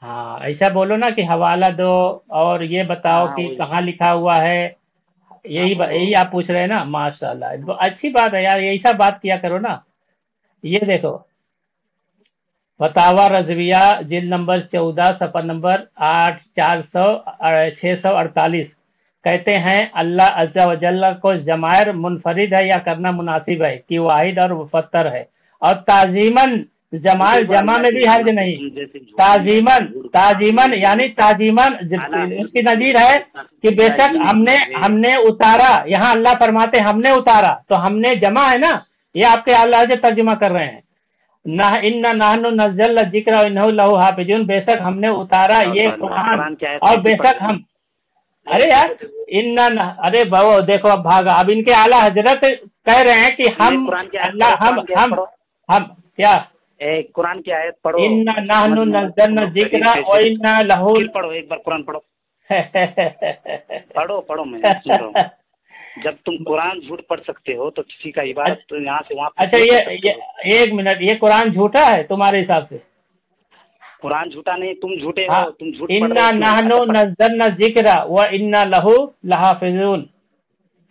हाँ, ऐसा बोलो ना कि हवाला दो और ये बताओ कि कहाँ लिखा हुआ है, यही आप पूछ रहे हैं ना। माशाल्लाह, तो अच्छी बात है यार, यही सब बात किया करो ना। ये देखो फतावा रज़विया जिल्द नंबर 14 सफ़ा नंबर 648 कहते हैं अल्लाह अज़्ज़ा व जल्ला को जमायर मुनफरिद है या करना मुनासिब है कि वाहिद और मुफत्तर है, और ताजीमन जमाल जमा में भी हर्ज नहीं। ताजीमन यानी ताजीमन उसकी नजीर है कि बेशक हमने उतारा, यहाँ अल्लाह फरमाते हमने उतारा, तो हमने जमा है ना, ये आपके अल्लाह से तर्जुमा कर रहे हैं। इन्ना नहनु नज़्ज़लना ज़िक्र व इन्नहु लहु हाफ़िज़ून, बेशक हमने उतारा ये कुरान और बेशक हम, अरे यार अरे वो देखो अब भागा, अब इनके आला हजरत कह रहे हैं कि हम अल्लाह हम क्या कुरान की आयत पढ़ो। इन्ना नहनु नज़्ज़लना ज़िक्र व इन्ना लहु, पढ़ो एक बार कुरान पढ़ो। पढ़ो मैं सुन रहा हूँ। जब तुम कुरान झूठ पढ़ सकते हो तो किसी का इबादत तो यहाँ से वहाँ। अच्छा ये एक मिनट, ये कुरान झूठा है तुम्हारे हिसाब से? कुरान झूठा नहीं, तुम झूठे हो, तुम झूठ पढ़ रहे हो। इन्ना नहनु नज़्ज़लना ज़िक्र व इन्ना लहु लहाफ़िज़ून,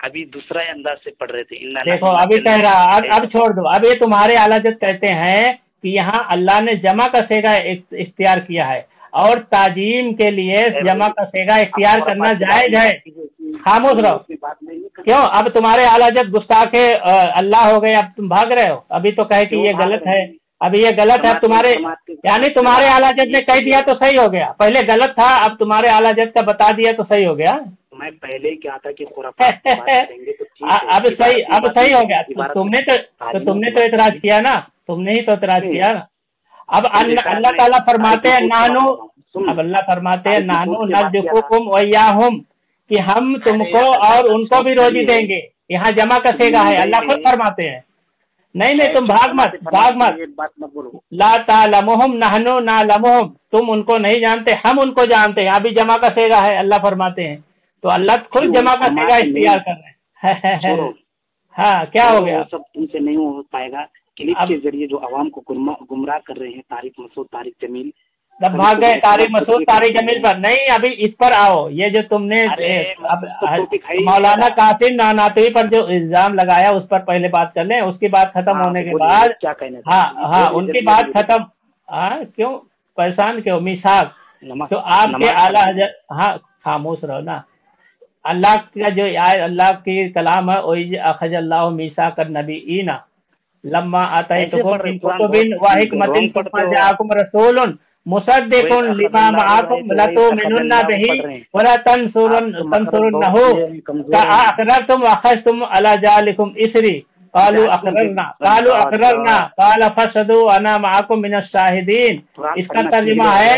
अभी दूसरा अंदाज से पढ़ रहे थे। देखो अभी कह रहा, अब छोड़ दो, अब ये तुम्हारे आला हज़रत कहते हैं कि यहाँ अल्लाह ने जमा का सेगा इख्तियार किया है और ताजीम के लिए जमा का सेगा इख्तियार करना जायज है। खामोश रहो। क्यों? अब तुम्हारे आला हज़रत गुस्ताख अल्लाह हो गए, अब तुम भाग रहे हो। अभी तो कहे कि ये गलत है, अभी ये गलत है तुम्हारे, यानी तुम्हारे आला हज़रत ने कह दिया तो सही हो गया, पहले गलत था, अब तुम्हारे आला हज़रत का बता दिया तो सही हो गया। मैं पहले ही क्या था कि अब सही हो गया। तुमने तो इतराज किया ना, तुमने ही तो इतराज किया ना। अब अल्लाह ताला फरमाते हैं नानू, अब अल्लाह फरमाते हैं नानू नर्जुकुकुम व इय्याहुम, कि हम तुमको और उनको भी रोजी देंगे। यहाँ जमा कसेगा है, अल्लाह खुद फरमाते हैं। नहीं तुम भाग मत। ला तालमुहुम नहनु नालमुहुम, तुम उनको नहीं जानते, हम उनको जानते हैं। यहाँ भी जमा कसेगा है, अल्लाह फरमाते हैं, तो अल्लाह खुद जमा कसेगा इख्तियार कर रहे हैं। हाँ, क्या हो गया? सब तुमसे नहीं हो पाएगा। क्लिप के जरिए जो आवाम को गुमराह कर रहे हैं, तारिक मसूद तारिक जमील, तब भाग गए तारिक मसूद तारिक जमील पर। नहीं, अभी इस पर आओ। ये जो तुमने अब मौलाना कासिम नानातवी पर जो इल्जाम लगाया उस पर पहले बात कर लें, उसकी बात खत्म होने के बाद क्या कहना। हाँ उनकी बात खत्म। हाँ, क्यों परेशान क्यों? मिसाक तो आपके आला हज़रत, हाँ खामोश रहो ना। अल्लाह का जो अल्लाह की कलाम है, वही अखज़ल्लाहु मीसाक नबीयीना लम्मा आतैतुकुम मिन कुतुबिन व हिकमतिन सुम्मा जाअकुम रसूलुन मुसद्दिकुन लिमा मअकुम लतुमिनुन्ना बिही व ला तंसुरुन्नहु अक़ररतुम व अख़ज़्तुम अला ज़ालिकुम इसरी क़ालू अक़ररना क़ाल फ़शहदू अना मअकुम मिनश शाहिदीन। इसका तर्जुमा है,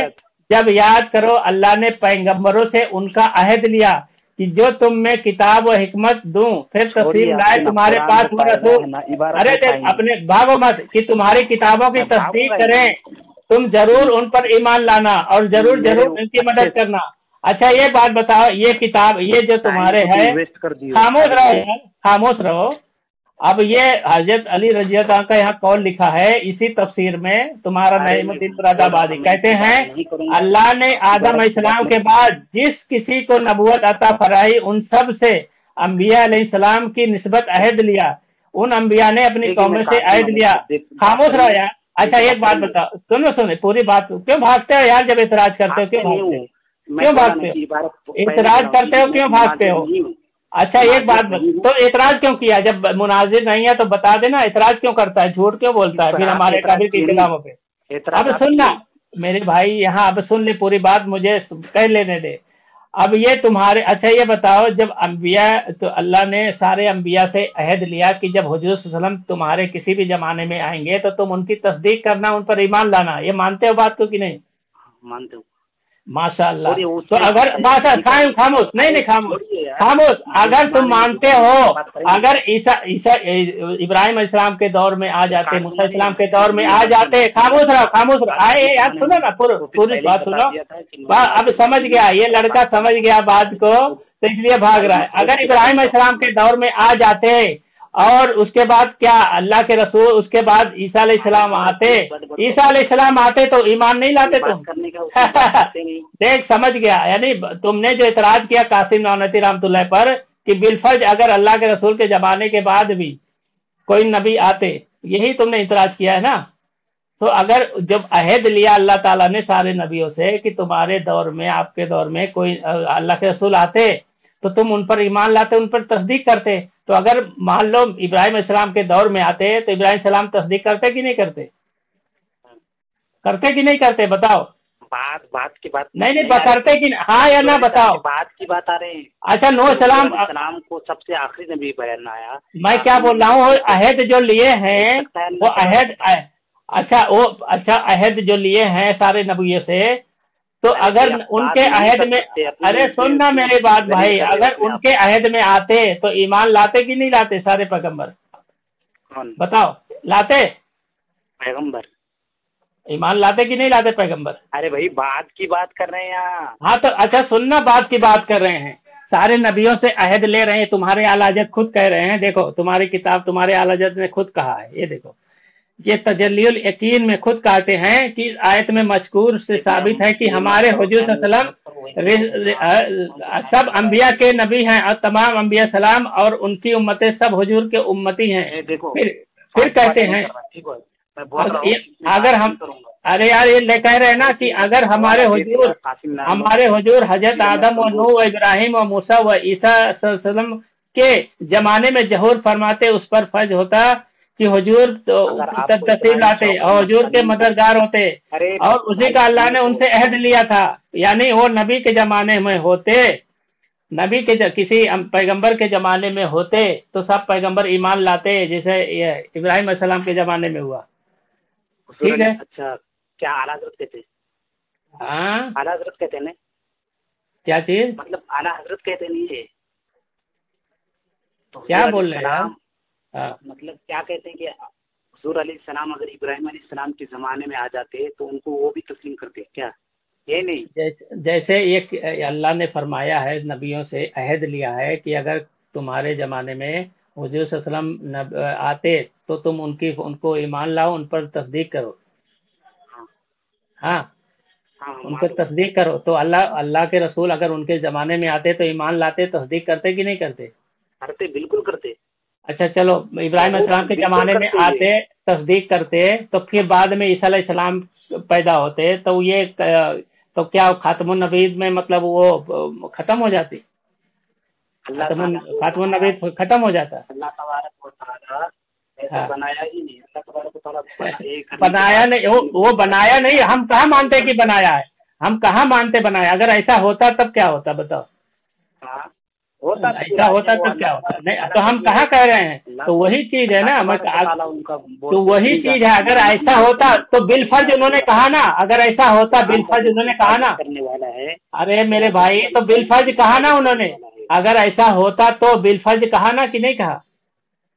जब याद करो अल्लाह ने पैगंबरों से उनका अहद लिया कि जो तुम में किताब व हिकमत दूं, फिर तस्लीम लाए तुम्हारे पास वो रसूल। अरे अपने भागो मत कि तुम्हारी किताबों की तस्दीक करें, तुम जरूर उन पर ईमान लाना और जरूर उनकी मदद करना। अच्छा ये बात बताओ, ये किताब ये जो तुम्हारे है, खामोश रहो यार, खामोश रहो। अब ये हजरत अली रज़ी अल्लाह का यहाँ कौल लिखा है इसी तफसीर में, तुम्हारा नईमुद्दीन मुरादाबादी कहते हैं अल्लाह ने आदम अलैहिस्सलाम के बाद जिस किसी को नबूवत अता फराई, उन सब से अंबिया अलैहिस्सलाम की निस्बत अहद लिया, उन अंबिया ने अपनी कौम से अहद लिया। खामोश रहो यार। अच्छा एक बात बताओ, सुनो पूरी बात, क्यों भागते हो यार? जब इतराज करते हो क्यों भागते हो? इतराज करते हो क्यों भागते हो? अच्छा एक बात तो इतराज क्यों किया? जब मुनाजिर नहीं है तो बता देना, इतराज क्यों करता है, झूठ क्यों बोलता है फिर हमारे काबिल की किताबों पे? अब सुनना मेरे भाई, यहाँ अब सुन ले पूरी बात, मुझे कह लेने दे। अब ये तुम्हारे, अच्छा ये बताओ, जब अंबिया, तो अल्लाह ने सारे अंबिया से अहद लिया कि जब हुजूर सल्लल्लाहु अलैहि वसल्लम तुम्हारे किसी भी जमाने में आएंगे तो तुम उनकी तस्दीक करना, उन पर ईमान लाना, ये मानते हो बात को कि नहीं? मानते हूँ। माशाअल्लाह। और ये तो अगर खामोश नहीं खामोश, अगर तुम मानते हो, अगर ईसा इब्राहिम इस्लाम के दौर में आ जाते, मूसा इस्लाम के दौर में आ जाते, खामोश रहो आए यार, सुनो ना पूरी बात सुनो। अब समझ गया ये लड़का, समझ गया बात को, तो इसलिए भाग रहा है। अगर इब्राहिम इस्लाम के दौर में आ जाते और उसके बाद क्या अल्लाह के रसूल, उसके बाद ईसा अलैहिस्सलाम आते तो ईमान नहीं लाते तुम? देख समझ गया, यानी तुमने जो इतराज किया कासिम नौनती रहमतुल्लाह पर कि बिलफर्ज अगर अल्लाह के रसूल के जमाने के बाद भी कोई नबी आते, यही तुमने इतराज किया है ना। तो अगर जब अहद लिया अल्लाह ताला ने सारे नबियों से कि तुम्हारे दौर में, आपके दौर में कोई अल्लाह के रसूल आते तो तुम उन पर ईमान लाते, उन पर तस्दीक करते। तो अगर मान लो इब्राहिम इस्लाम के दौर में आते तो इब्राहिम सलाम तस्दीक करते कि नहीं करते? करते कि नहीं करते बताओ? बात की बात नहीं करते कि हाँ या ना बताओ? बात की बात आ रहे हैं। अच्छा नूह सलाम को सबसे आखिरी नबी बयान आया। मैं क्या बोल रहा हूँ, अहद जो लिए हैं वो अहद, अच्छा अहद जो लिए हैं सारे नबियों से, तो अगर उनके अहद में, अरे सुनना मेरी बात भाई, अगर उनके अहद में आते तो ईमान लाते कि नहीं लाते सारे पैगंबर? बताओ, लाते? पैगंबर ईमान लाते कि नहीं लाते पैगंबर? अरे भाई बात की बात कर रहे हैं यहाँ। हाँ तो अच्छा सुनना, बात की बात कर रहे हैं, सारे नबियों से अहद ले रहे हैं। तुम्हारे आला हज़रत खुद कह रहे हैं, देखो तुम्हारी किताब, तुम्हारे आला हज़रत ने खुद कहा है, ये देखो, ये तजल्लीउल यकीन में खुद कहते हैं कि आयत में मज़कूर से साबित है कि हमारे हुजूर सल्लल्लाहु अलैहि वसल्लम सब अंबिया के नबी हैं और तमाम अंबिया सलाम और उनकी उम्मतें सब हुजूर के उम्मती हैं। फिर कहते हैं अगर हम, अरे यार ये कह रहे हैं ना कि अगर हमारे हुजूर हजरत आदम और नूह व इब्राहिम और मूसा व ईसा सल्लम के जमाने में जहूर फरमाते, उस पर फर्ज होता कि हुजूर तस्दीक लाते और हुजूर के मददगार होते, और उसी का अल्लाह ने उनसे अहद लिया था। यानी वो नबी के जमाने में होते, नबी के किसी पैगंबर के जमाने में होते तो सब पैगंबर ईमान लाते, जैसे इब्राहिम अलैहिस्सलाम के जमाने में हुआ। ठीक है। अच्छा क्या आला हज़रत कहते हैं? हाँ आला हज़रत कहते हैं ना, क्या चीज? मतलब आला हज़रत कहते नहीं है तो क्या बोल रहे हैं? मतलब क्या कहते हैं कि हुजूर अलैहिस्सलाम अगर इब्राहिम अलैहिस्सलाम के ज़माने में आ जाते तो उनको वो भी तस्लीम करते क्या? ये नहीं, जैसे एक अल्लाह ने फरमाया है, नबियों से अहद लिया है कि अगर तुम्हारे ज़माने में हुजूर सल्लल्लाहु अलैहि वसल्लम आते तो तुम उनको ईमान लाओ, उन पर तस्दीक करो। हाँ उन पर तस्दीक करो। तो अल्लाह के रसूल अगर उनके ज़माने में आते तो ईमान लाते, तस्दीक करते कि नहीं करते? करते, बिल्कुल करते। अच्छा चलो, इब्राहिम अलैहिस्सलाम के ज़माने में आते, तस्दीक करते, तो फिर बाद में ईसा अलैहिस्सलाम पैदा होते तो ये तो क्या खातमुन नबी में मतलब वो खत्म हो जाती? खातमुन नबी खत्म हो जाता? अल्लाह तबारक व तआला ऐसा बनाया ही नहीं, अल्लाह तबारक व तआला बनाया नहीं, वो बनाया नहीं। हम कहाँ मानते कि बनाया है? हम कहाँ मानते बनाया? अगर ऐसा होता तब क्या होता बताओ? ऐसा होता तो क्या होता? नहीं तो हम कहाँ कह रहे हैं, तो वही चीज है ना, तो वही चीज है। अगर ऐसा होता तो बिलफर्ज उन्होंने कहा ना, अगर ऐसा होता बिलफर्ज उन्होंने कहा ना, करने वाला है। अरे मेरे भाई तो बिलफर्ज कहा ना उन्होंने, अगर ऐसा होता तो बिलफर्ज कहा ना कि नहीं कहा?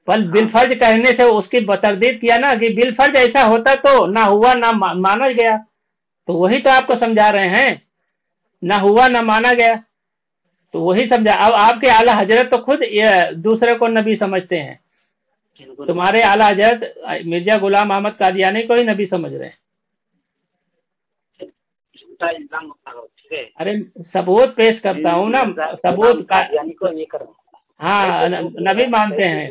पर बिलफर्ज कहने से उसकी तरदीद किया ना कि बिलफर्ज ऐसा होता तो ना हुआ ना माना गया। तो वही तो आपको समझा रहे हैं, ना हुआ ना माना गया, तो वही समझा। अब आपके आला हजरत तो खुद दूसरे को नबी समझते हैं। तुम्हारे आला हजरत मिर्जा गुलाम अहमद कादियानी को ही नबी समझ रहे हैं। अरे सबूत पेश करता हूँ ना, सबूत का, हाँ नबी मानते हैं।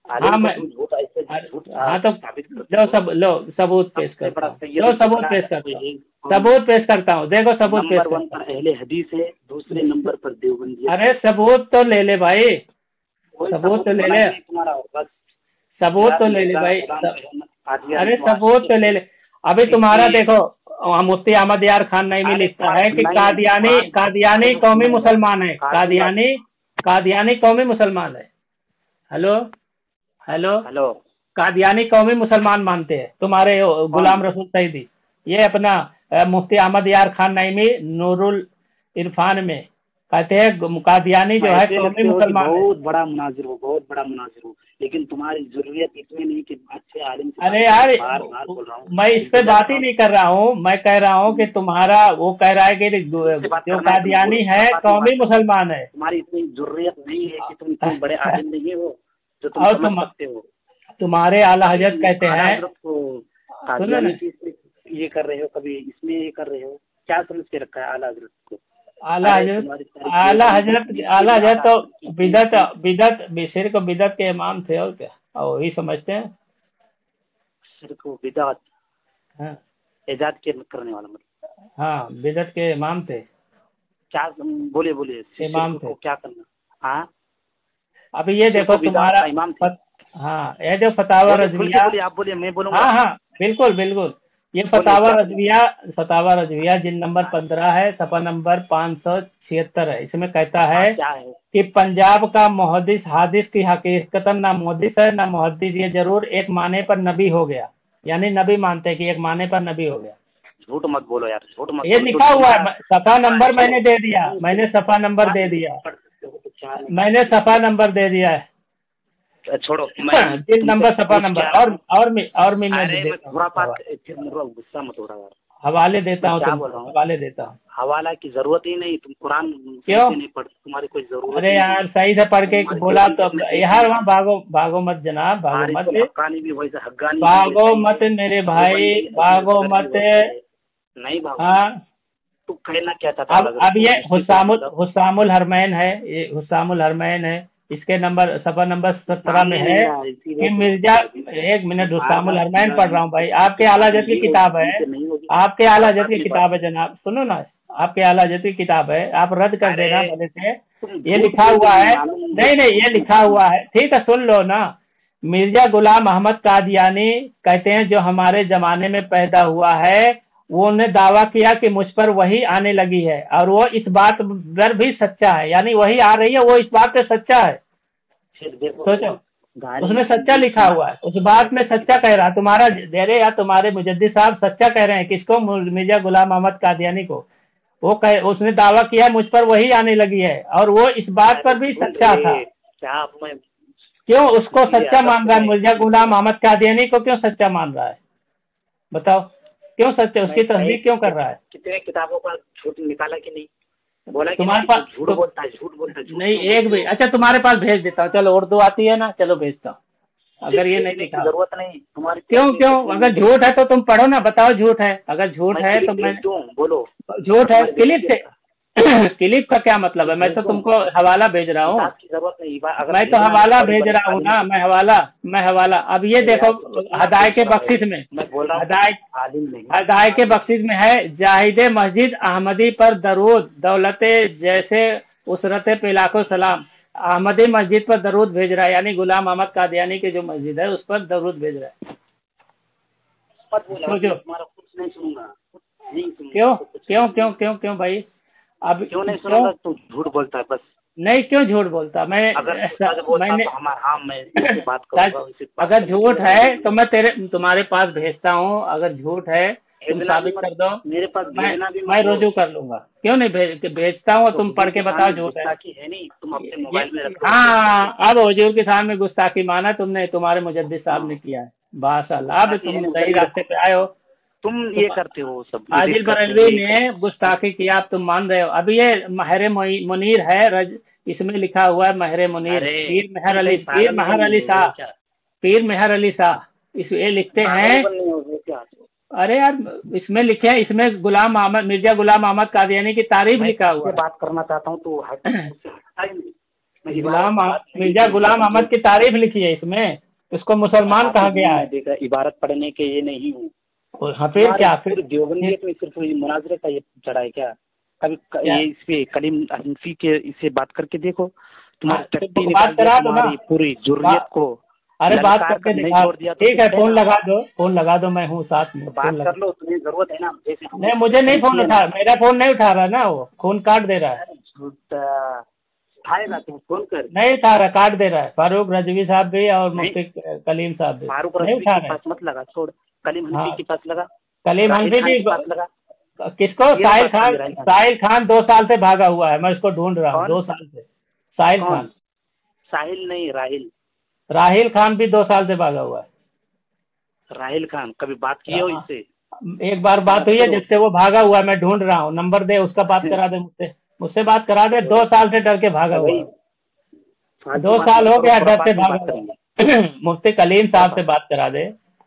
हाँ मैं, हाँ तो लो सबूत पेश करता हूँ, सबूत पेश करता हूँ, देखो सबूत पेश करता हूँ। अहले हदीस है, दूसरे नंबर पर देवबंदी। अरे सबूत तो ले ले भाई, सबूत तो ले ले, सबूत तो ले ले भाई, अरे सबूत तो ले ले। अभी तुम्हारा देखो, मुफ्ती अहमद यार खान नईमी लिखता है कि कादियानी कौमी मुसलमान है, कादियानी कौमी मुसलमान है। हेलो हेलो हेलो, कादियानी कौमी मुसलमान मानते हैं तुम्हारे गुलाम रसूल सईदी। ये अपना मुफ्ती अहमद यार खान नईमी नूरुल इरफान में कहते हैं कादियानी जो है कौमी मुसलमान है। बहुत बड़ा मुनाजिर हो, बहुत बड़ा मुनाजिर हो, लेकिन तुम्हारी जरूरत इसमें नहीं कि अच्छे आलिम से। अरे यार बार बोल रहा हूँ, मैं इस पे बात ही नहीं कर रहा हूँ, मैं कह रहा हूँ कि तुम्हारा वो कह रहा है कि जो कादियानी है कौमी मुसलमान है। तुम्हारी इतनी जरूरत नहीं है कि तुम इतने बड़े आलिम नहीं हो जो तुम समझ सकते हो। तुम्हारे आला हजरत कहते हैं कादियानी ये कर रहे हो, कभी इसमें ये कर रहे हो, क्या समझ के रखा है आला हजरत को? आला हजरत तो बिदत सिर को बिदत के इमाम थे और क्या, और वही समझते हैं सिर को बिदत। हाँ, इजाद के करने वाला मतलब। हाँ, बिदत के इमाम थे। क्या बोले इमाम थे, क्या करना? हाँ, अभी ये देखो तुम्हारा इमाम थे। हाँ, ये जो फतावा रजविया, आप बोलिए, मैं बोलूँगा। हाँ हाँ बिल्कुल बिल्कुल, ये फतावा रजविया जिन नंबर 15 है, सफा नंबर 576 है। इसमें कहता है कि पंजाब का मुहद्दिस हादिस की हकीकतन ना मुहद्दिस है ना मुहद्दिस, ये जरूर एक माने पर नबी हो गया, यानी नबी मानते हैं कि एक माने पर नबी हो गया। झूठ मत बोलो यार, झूठ मत। ये लिखा हुआ है, सफा नंबर मैंने दे दिया, मैंने सफा नंबर दे दिया है। छोड़ो, जिन नंबर सफा नंबर और मैं गुस्सा मत हो रहा यार, हवाले देता हूँ, हवाले देता हूँ। हवाला की जरूरत ही नहीं, तुम कुरान क्यों नहीं पढ़ते, तुम्हारी कोई जरूरत। अरे यार सही से पढ़ के बोला तो यार, वहाँ भागो मत जनाब, भागो मत मेरे भाई, भागो मत नहीं भागो। हाँ, तू कहना क्या चाहता? अब ये हुस्सामुल हरमैन है, ये हुस्सामुल हरमैन है, इसके नंबर सफा नंबर 17 में है कि मिर्जा, एक मिनट, हुस्सामुल हरमैन पढ़ रहा हूँ भाई, आपके आला हज़रत की किताब है, आपके आला हज़रत की किताब है जनाब, सुनो ना, आपके आला हज़रत की किताब है, आप रद्द कर देना भले से। ये लिखा हुआ है, नहीं ये लिखा हुआ है, ठीक है सुन लो ना। मिर्जा गुलाम अहमद कादियानी कहते हैं जो हमारे जमाने में पैदा हुआ है, वो ने दावा किया कि मुझ पर वही आने लगी है, और वो इस बात पर भी सच्चा है, यानी वही आ रही है, वो इस बात पे सच्चा है। सोचो, उसमें सच्चा लिखा हुआ है, उस बात में सच्चा कह रहा है। तुम्हारा दे रहे या तुम्हारे मुजद्दिद साहब सच्चा कह रहे हैं, किसको? मिर्जा गुलाम अहमद कादियानी को। वो उसने दावा किया मुझ पर वही आने लगी है, और वो इस बात पर भी सच्चा था। क्यों उसको सच्चा मान रहा है? मिर्जा गुलाम अहमद कादियानी को क्यों सच्चा मान रहा है? बताओ, क्यों सच्चा, उसकी तस्दीक क्यों कर रहा है? कितने किताबों का झूठ निकाला कि नहीं? बोला तुम्हारे पास झूठ बोलता है नहीं, एक भी। अच्छा तुम्हारे पास भेज देता हूँ, चलो उर्दू आती है ना, चलो भेजता हूँ। अगर ये नहीं लिखा, जरूरत नहीं तुम्हारी। क्यों अगर झूठ है तो तुम पढ़ो ना, बताओ झूठ है, अगर झूठ है तो मैं बोलो झूठ है। क्लिप से क्लिप का क्या मतलब है? मैं तो तुमको हवाला भेज रहा हूँ, मैं तो हवाला भेज रहा हूँ ना, मैं हवाला। अब ये देखो, हदाय के बख्शिश में, हदाय के बख्शिश में है, जाहिद मस्जिद अहमदी पर दरूद, दौलते जैसे उसरते पे लाखों सलाम। अहमदी मस्जिद पर दरूद भेज रहा है, यानी गुलाम अहमद कादियानी की जो मस्जिद है उस पर दरूद भेज रहा है। क्यों भाई? अब क्यों नहीं सुनूंगा? तू झूठ बोलता है बस। नहीं, क्यों झूठ बोलता? मैंने अगर झूठ है तो मैं तुम्हारे पास भेजता हूँ, अगर झूठ है तुम साबित कर दो, मेरे पास मैं रुजू कर लूंगा। क्यों नहीं भेजता हूँ, तुम पढ़ के बताओ झूठ है नहीं, तुम अपने मोबाइल में रखो। हाँ, अब हुजूर के सामने गुस्ताखी माना तुमने, तुम्हारे मुजद्दिद साहब ने किया है। बाशाअल्लाह, अब तुम सही रास्ते पे आए हो, तुम ये करते हो सब। आदिल बरेलवी ने गुस्ताखी किया, अब तुम मान रहे हो। अभी ये महर मुनीर है, इसमें लिखा हुआ है महर मुनीर, पीर मेहर अली शाह, ये लिखते हैं। अरे यार, इसमें लिखे हैं, इसमें मिर्जा गुलाम अहमद कादियानी की तारीफ लिखा हुआ है। बात करना चाहता हूँ तो मिर्जा गुलाम अहमद की तारीफ लिखी है इसमें, उसको मुसलमान कहा गया है। इबारत पढ़ने के ये नहीं हूँ। हाँ, फिर क्या? फिर देवबंदी में सिर्फ मुनाजरे का ये चढ़ा है क्या? कभी ये इस पे कलीम हनफी के इसे बात करके देखो, तुम्हारी पूरी जुर्रियत को अरे बात ललकार करके कर नहीं दिखा। छोड़ दिया तो ठीक है, फिर फोन ना लगा दो, मैं हूँ साथ में, बात फोन लगा। कर लो, तुम्हें जरूरत है ना, जैसे हम नहीं, मुझे नहीं फोन किए उठा, ना। मेरा फोन नहीं उठा रहा ना, वो फोन काट दे रहा है। अरे झूठा, उठाएगा तुम फोन कर। नहीं उठा रहा, काट दे रहा है। फारूक रजवी साहब भी और नहीं, मुफ्ती कलीम साहब भी फारूक नहीं रजवी उठा के रहे। पास मत लगा, छोड़। कलीम हाँ, हनफी के पास लगा, कलीम राहिल हनफी खान भी के पास लगा। किसको? ये साहिल बात खान। करिए राहिल खान। साहिल खान 2 साल से भागा हुआ है, मैं उसको ढूंढ रहा हूँ कौन 2 साल से। साहिल कौन? खान। साहिल नहीं, राहिल। राहिल खान भी 2 साल से भागा हुआ है। राहिल खान कभी बात किए हो हाँ, इससे? एक बार बात हुई है, करो। जिससे वो भागा हुआ है, मैं ढूंढ रहा हूँ, नंबर दे उसका, बात करा दे मुझसे, मुझसे बात करा दे। 2 साल से डर के भागा हुआ भाई है। फालतू 2 बात साल मत हो करो, गया डर खुरापात से में बात भागा करेंगे। हुआ। मुफ्ती कलीम साहब से खुरापात। बात करा दे,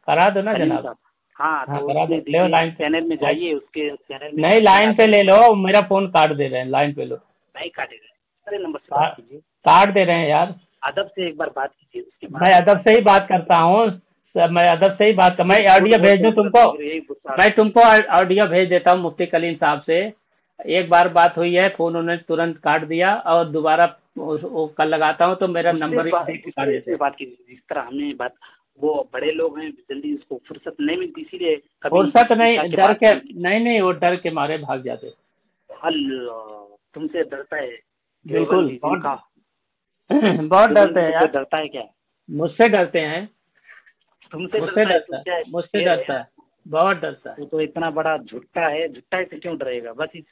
करा दो ना कलीम जनाब। साहब, हाँ हाँ, तो करा दो, उसमें ले लो दीजिए, लाइन पे। चैनल में जाइए, उसके चैनल में नहीं, जाके लाइन पे आप ले लो, मेरा फोन काट दे रहे हैं, लाइन पे लो। नहीं काटेगा, अरे नंबर से बात कीजिए, काट दे रहे हैं यार। अदब से एक बार बात कीजिए, उसके बाद मैं अदब से ही बात करता हूँ, मैं अदब से ही बात कर, मैं ऑडियो भेज दूँ तुमको, यही गुस्सा मैं तुमको ऑडियो भेज देता हूँ मुफ्ती कलीम साहब से। एक बार बात हुई है, फोन उन्होंने तुरंत काट दिया, और दोबारा वो कल लगाता हूँ तो मेरा नंबर ही काट देते से हैं। बात कीजिए, जिस तरह हमने बात, वो बड़े लोग हैं, जल्दी उसको फुर्सत नहीं मिलती, इसीलिए फुर्सत नहीं, जाके डर बात के, की। नहीं, वो डर के मारे भाग जाते। अल्लाह, तुमसे डरता है? बिल्कुल, देवबंदी जिनका बहुत डरते हैं देवबंदी यार। से डरता है क्या? मुझसे डरते हैं, तुमसे मुझसे डरता है? डरता तुम है, क्या मुझसे शेर है डरता यार? है, बहुत डरता है। वो तो इतना बड़ा झुट्टा है, झुट्टा से क्यों डरेगा? बस इस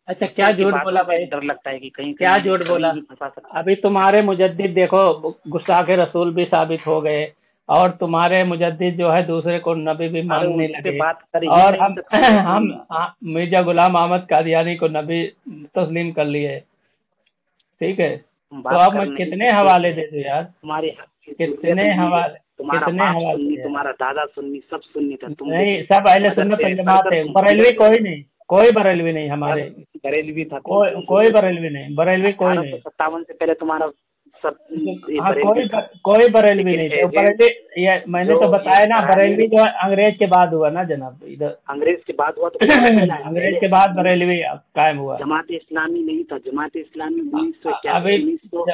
अच्छा, क्या की झूठ बातों बोला से भाई? डर लगता है कि कहीं क्या कहीं झूठ कभी बोला? भी फंसा सकता है। अभी तुम्हारे मुजद्दिद देखो, गुस्ताख रसूल भी साबित हो गए, और तुम्हारे मुजद्दिद जो है दूसरे को नबी भी अरे मानने उससे लगे, बात कर ही और नहीं सकते हो तुम। मिर्जा गुलाम अहमद कादियानी को नबी तस्लीम कर लिए। ठीक है, तुम तो बात अब कर मैं नहीं कितने सकते हवाले थे। दे दूं यार? तुम्हारे हक की कितने ज़रूरत नहीं है। हवाले, तुम्हारा कितने बाप हवाले सुन्नी, दिए? तुम्हारा दादा सुन्नी, सब सुन्नी था। तुम नहीं, लेकिन सब अहले मदद सुन्नत से वल कर जमात कर है, तुम बरेलवी बिगड़ कोई गए। नहीं, कोई बरेलवी नहीं हमारे। बरेलवी था तुम, कोई बरेलवी नहीं, बरेलवी कोई नहीं। 1857 से पहले तुम्हारा सब ये हाँ, बरेलवी था। कोई बरेलवी लेकिन नहीं थे। एजेंट बरेलवी, ये मैंने जो तो ये बताया ना, कराने बरेलवी जो है अंग्रेज के बाद हुआ ना जनाब, इधर अंग्रेज के बाद हुआ तो पहले अंग्रेज के बाद बरेलवी कायम हुआ। जमात इस्लामी नहीं था। जमात इस्लामी 1981 अभी 1900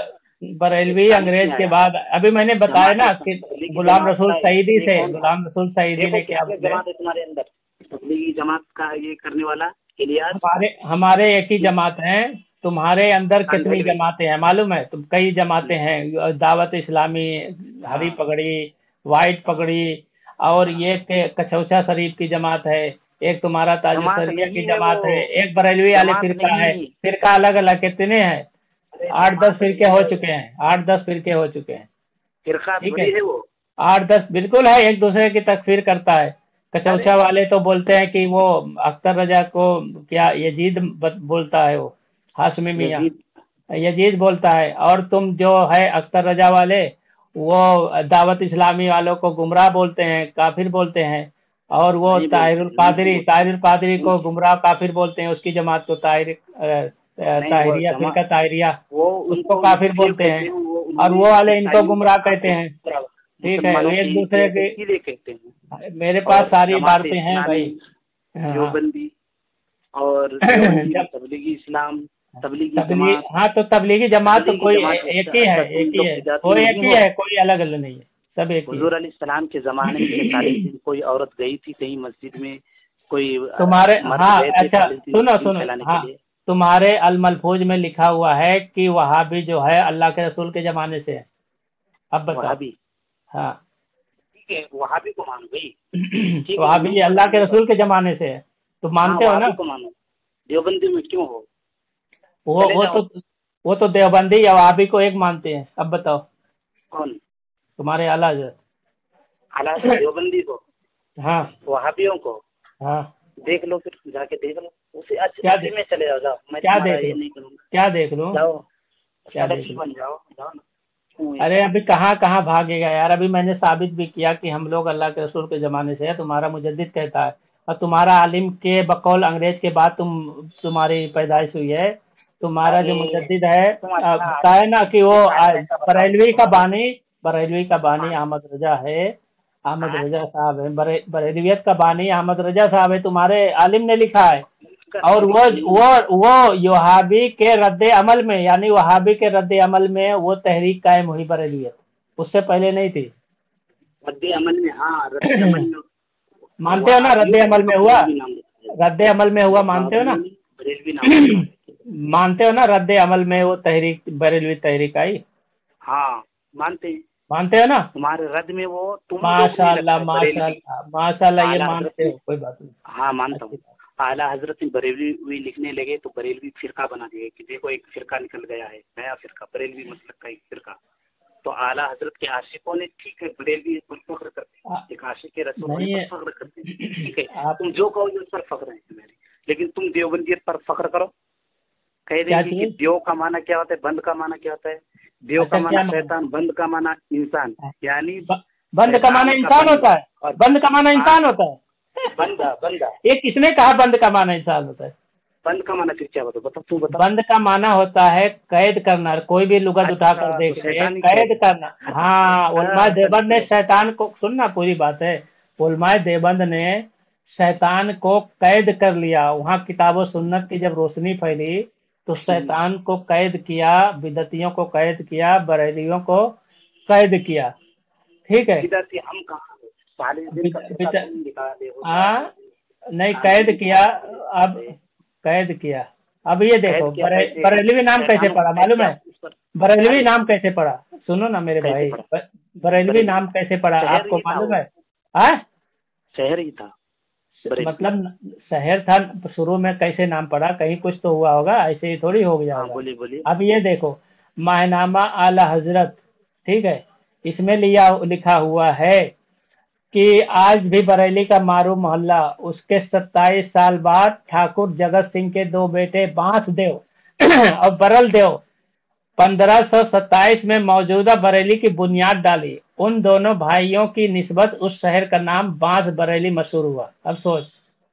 बरेलवी अंग्रेज के बाद, अभी मैंने बताया ना कि गुलाम रसूल सईदी थे, गुलाम रसूल सईदी ने क्या बोले। जमात है तुम्हारे अंदर, तबलीगी जमात का ये करने वाला इलियास। हमारे एक ही जमात हैं, तुम्हारे अंदर कितनी जमातें हैं मालूम है? तुम कई जमातें हैं, दावत इस्लामी, हरी पगड़ी, वाइट पगड़ी, और ये कचौचा शरीफ की जमात है, एक तुम्हारा ताजुसरिया की जमात है, एक बरेलवी वाले फिरका है। फिरका अलग अलग कितने हैं? 8-10 फिरके हो चुके हैं, 8-10 फिरके हो चुके हैं। फिरका ठीक है वो 8-10 बिल्कुल है, एक दूसरे की तकफीर करता है। कचौचा वाले तो बोलते हैं कि वो अख्तर रजा को क्या यजीद बोलता है, वो हाशमी मियाँ यजीद बोलता है, और तुम जो है अख्तर रजा वाले, वो दावत इस्लामी वालों को गुमराह बोलते हैं, काफिर बोलते हैं, और वो ताहिरुल कादरी को गुमराह काफिर बोलते हैं, उसकी जमात को ताहिरिया, फिरका ताहिरिया, उसको काफिर बोलते हैं, और वो वाले इनको गुमराह कहते हैं। ठीक है, एक दूसरे के, मेरे पास सारी इबारतें हैं भाई। देवबंदी और तबलीगी इस्लाम, तबलीगी जमात। हाँ, तो तबलीगी जमात तो कोई एक ही है, कोई एक ही है, कोई अलग अलग नहीं है, सब एक ही। हुजूर अलैहिस्सलाम के जमाने में 40 दिन कोई औरत गई थी कहीं मस्जिद में, कोई तुम्हारे, हाँ अच्छा सुनो, हाँ, तुम्हारे अल मलफूज में लिखा हुआ है कि वहाबी जो है अल्लाह के रसूल के जमाने से है। अब बताओ। वहाबी, हाँ ठीक है, वहाबी को मानो भाई। वहाबी अल्लाह के रसूल के जमाने से है, तुम मानते हो ना? को मानो। देवबंदी में क्यों हो? वो तो देवबंदी या वहाबी को एक मानते हैं। अब बताओ कौन? तुम्हारे आला देवबंदी को? हाँ, वहाबियों को? हाँ, देख लो, फिर जाके देख लो उसे। क्या में चले जाओ, मैं क्या देख ये लो? नहीं करूँगा। क्या देख लो? जाओ, क्या देख लो? बन जाओ ना। अरे अभी कहाँ भागेगा यार? अभी मैंने साबित भी किया कि हम लोग अल्लाह के रसूल के ज़माने से है, तुम्हारा मुजद्दिद कहता है, और तुम्हारा आलिम के बकौल अंग्रेज के बाद तुम्हारी पैदाइश हुई है। तुम्हारा जो मुजद्दिद है बताया ना कि वो बरेलवी का बानी अहमद रजा है, अहमद रजा साहब है, बरेलवियत का बानी अहमद रजा साहब है, तुम्हारे आलिम ने लिखा है। और वो वहाबी के रद्द अमल में, यानी वहाबी के रद्द अमल में वो तहरीक कायम हुई बरेलियत, उससे पहले नहीं थी। रद्द अमल में, हाँ रद्द अमल में मानते हो ना, रद्द अमल में हुआ, रद्द अमल में हुआ, मानते हो ना, बरेलवी नाम मानते हो ना, रद्द अमल में वो तहरीक, बरेलवी तहरीक आई। हाँ मानते हैं, मानते हो ना, तुम्हारे रद्द में वो तुम माशाल्लाह माशाल्लाह माशाल्लाह, ये आला मानते हो, कोई बात नहीं। हाँ मानता हूँ। आला हजरत ने बरेलवी लिखने लगे तो बरेलवी फिरका बना दिए कि देखो एक फिरका निकल गया है, नया फिरका, बरेलवी मसलक का एक फिरका। तो आला हजरत के आशिकों ने ठीक है बरेलवी पर फख्र करते हैं, एक आशिक के रसूल पर फख्र करते हैं, ठीक है, तुम जो कहो उस पर फख्र है मेरे, लेकिन तुम देवबंदियत पर फख्र करो, कह देंगे कि देव का माना क्या होता है, बंद का माना क्या होता है, देव का माना शैतान, बंद का माना इंसान, यानी बंद का माना इंसान होता है, और बंद का माना इंसान होता है, बंदा बंदा, ये किसने कहा बंद का माना इंसान होता है? बंद का माना फिर क्या बता तू बता। बंद का माना होता है कैद करना, कोई भी लुगत उठा कर देख रहे, कैद करना। हाँ, उलमाए देवबंद ने शैतान को, सुनना पूरी बात है, उलमाए देवबंद ने शैतान को कैद कर लिया। वहाँ किताब और सुन्नत की जब रोशनी फैली तो शैतान को कैद किया, बिदतियों को कैद किया, बरेलियों को कैद किया, ठीक है। हम कहाँ नहीं कैद किया, अब कैद किया। अब ये देखो बरेलवी नाम कैसे पड़ा मालूम है? बरेलवी नाम कैसे पड़ा? सुनो ना मेरे भाई, बरेलवी नाम कैसे पड़ा आपको मालूम है? शहर ही था, मतलब शहर था शुरू में, कैसे नाम पड़ा? कहीं कुछ तो हुआ होगा, ऐसे ही थोड़ी हो गया होगा। बोलिए बोलिए। अब ये देखो माहनामा आला हजरत, ठीक है, इसमें लिखा हुआ है कि आज भी बरेली का मारू मोहल्ला, उसके 27 साल बाद ठाकुर जगत सिंह के 2 बेटे बांसदेव और बरल देव 1527 में मौजूदा बरेली की बुनियाद डाली। उन दोनों भाइयों की निस्बत उस शहर का नाम बांस बरेली मशहूर हुआ। अब सोच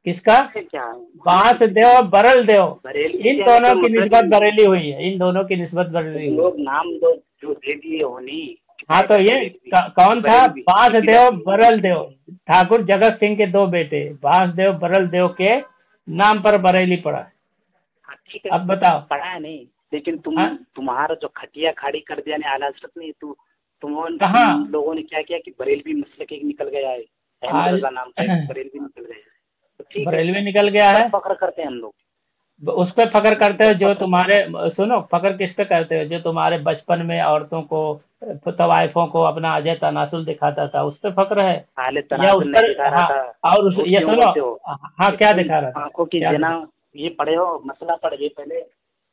किसका? बांसदेव और बरल देव, इन दोनों की निस्बत बरेली हुई है, इन दोनों की निस्बत बरेली हुई। लोग नाम दो जो दे दिए होनी। हाँ तो ये कौन था? बांसदेव बरल देव, ठाकुर जगत सिंह के 2 बेटे बांसदेव बरल देव के नाम पर बरेली पड़ा। अब बताओ। पढ़ा है नहीं, लेकिन तुम्हारा जो खटिया खाड़ी कर दिया ने आला हजरत ने, तुम लोगों ने क्या किया कि बरेलवी मसलक एक निकल गया है, अहमद रजा नाम का बरेलवी निकल गया है, तो ठीक बरेलवी निकल गया है, फख्र करते हैं हम लोग, उस पर फख्र करते हो जो तुम्हारे, सुनो फख्र किस पे करते हो? जो तुम्हारे बचपन में औरतों को, तवाइफों को अपना अजय तनासुल दिखाता था, उस पे फख्र है या उस पर? और ये सुनो, हाँ क्या दिखा रहा था? आंखों की जना, ये पढ़े हो मसला पढ़े पहले,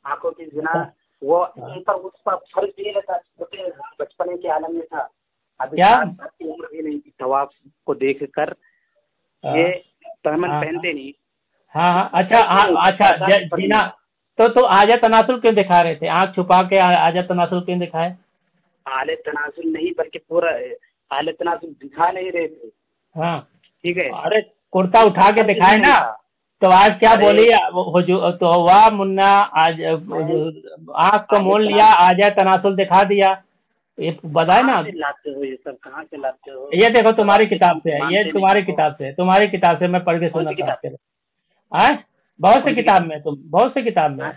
आंखों की जना, वो उन पर उस पर फर्क ये रहता, छोटे बचपन के आलम में था, अभी क्या उम्र भी नहीं थी, तवाफ को देख कर ये तहमन पहनते नहीं। हाँ अच्छा जीना, तो आजा तनासुल क्यों दिखा रहे थे? आंख छुपा के आजा तनासुल क्यों दिखाए? आले तनासुल नहीं, बल्कि पूरा आले तनासुल दिखा नहीं रहे थे। हाँ ठीक है, अरे कुर्ता उठा के दिखाए ना, तो आज क्या बोली तो वाह मुन्ना, आज आंख को मोल लिया, आजा तनासुल दिखा दिया, ये बताए ना। लाते हो ये सब, कहाँ से लाते हो? ये देखो तुम्हारी किताब से है, ये तुम्हारी किताब से, तुम्हारी किताब से मैं पढ़ के सुना था। बहुत से किताब में, तुम बहुत से किताब में,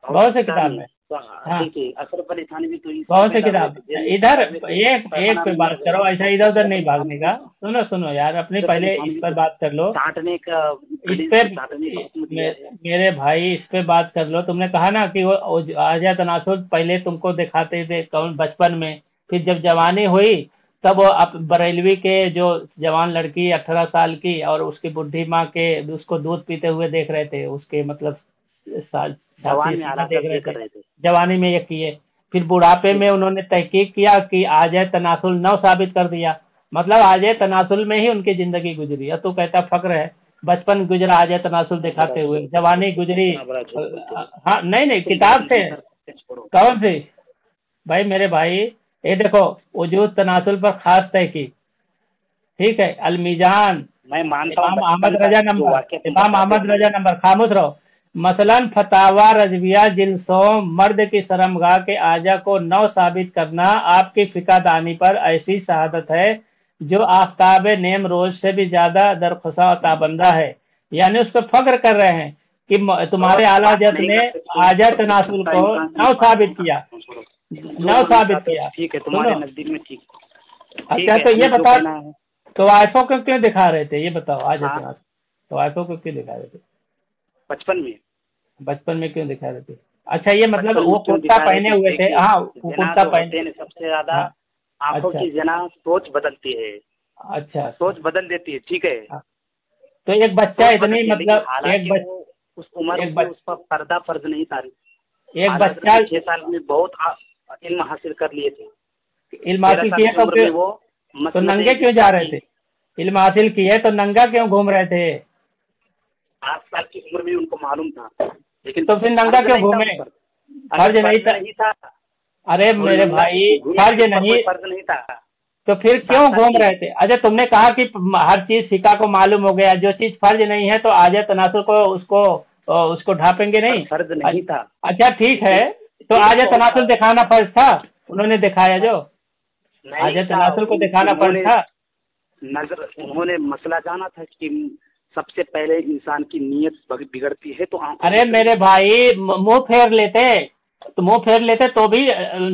बहुत से किताब में, हाँ अशरफ अली थानवी भी तो बहुत से किताब। इधर एक पे बात करो, ऐसा इधर उधर नहीं भागने का। सुनो यार, अपने पहले इस पर बात कर लो, काटने का, इस पे मेरे भाई, इस पे बात कर लो। तुमने कहा ना कि वो आजा तनासुल पहले तुमको दिखाते थे कौन बचपन में, फिर जब जवानी हुई तब अब बरेलवी के जो जवान लड़की 18 साल की और उसकी बुढ़ी माँ के उसको दूध पीते हुए देख रहे थे, उसके मतलब देख रहे थे, जवानी में ये किए। फिर बुढ़ापे में उन्होंने तहकीक किया कि आजा तनासुल नौ साबित कर दिया, मतलब आजा तनासुल में ही उनकी जिंदगी गुजरी। अब तो कहता फक्र है, बचपन गुजरा आजा तनासुल दिखाते हुए, जवानी गुजरी। हाँ नहीं किताब से, कौन सी भाई मेरे भाई? ये देखो वजूद तनासुल पर खास तहकीक, ठीक है, अलमीजान, मैं मानता हूं, इमाम अहमद रजा नंबर, खामोश रहो। मसलन फतावा रजविया जिल्सो, मर्द की शर्मगाह के आजा को 9 साबित करना आपकी फिकादानी पर ऐसी शहादत है जो आफ्ताब नेम रोज से भी ज्यादा दरख्वासा और ताबंदा है। यानी उस पर फख्र कर रहे हैं कि तुम्हारे आला हज़रत ने आजा तनासुल को 9 साबित किया, 9 साबित किया। ठीक है, तुम्हारे नजदीक में ठीक, अच्छा तो ये बताओ, तो वाइफों को क्यों दिखा रहे थे, ये बताओ आज हाँ। इतिहास। तो वाइफों को क्यों दिखा रहे थे? बचपन में क्यों दिखा रहे थे? अच्छा ये मतलब वो कुर्ता पहने हुए थे। हाँ वो कुर्ता पहने, सबसे ज्यादा हाँ, आंखों अच्छा की जना सोच बदलती है, अच्छा। सोच बदल देती है, ठीक है। हाँ, तो एक बच्चा सोच इतनी बदलती है, लेकिन मतलब हालांकि वो उस उम्र में उस पर पर्दा फर्ज नहीं था। एक बच्चा 6 साल में बहुत इल्म हासिल कर लिए थे। इल्म हासिल किया तो फिर वो तो नंगे क्यों जा रहे थे? इल्म हासिल किए तो नंगा क्यों घूम रहे थे? 8 साल की उम्र में उनको मालूम था, लेकिन तो फिर नंगा क्यों घूमे? फर्ज नहीं था। अरे मेरे भाई फर्ज नहीं था, तो फिर क्यों घूम रहे थे? अजय तुमने कहा कि हर चीज फिका को मालूम हो गया, जो चीज फर्ज नहीं है तो आजा तनासुर को उसको ढापेंगे नहीं? फर्ज नहीं था। अच्छा ठीक है, तो आजा तनासुर दिखाना फर्ज था, उन्होंने दिखाया जो आजा तनासुर को दिखाना फर्ज था। नजर उन्होंने मसला जाना था कि सबसे पहले इंसान की नीयत बिगड़ती है तो अरे मेरे भाई मुंह फेर लेते, तो मुंह फेर लेते तो भी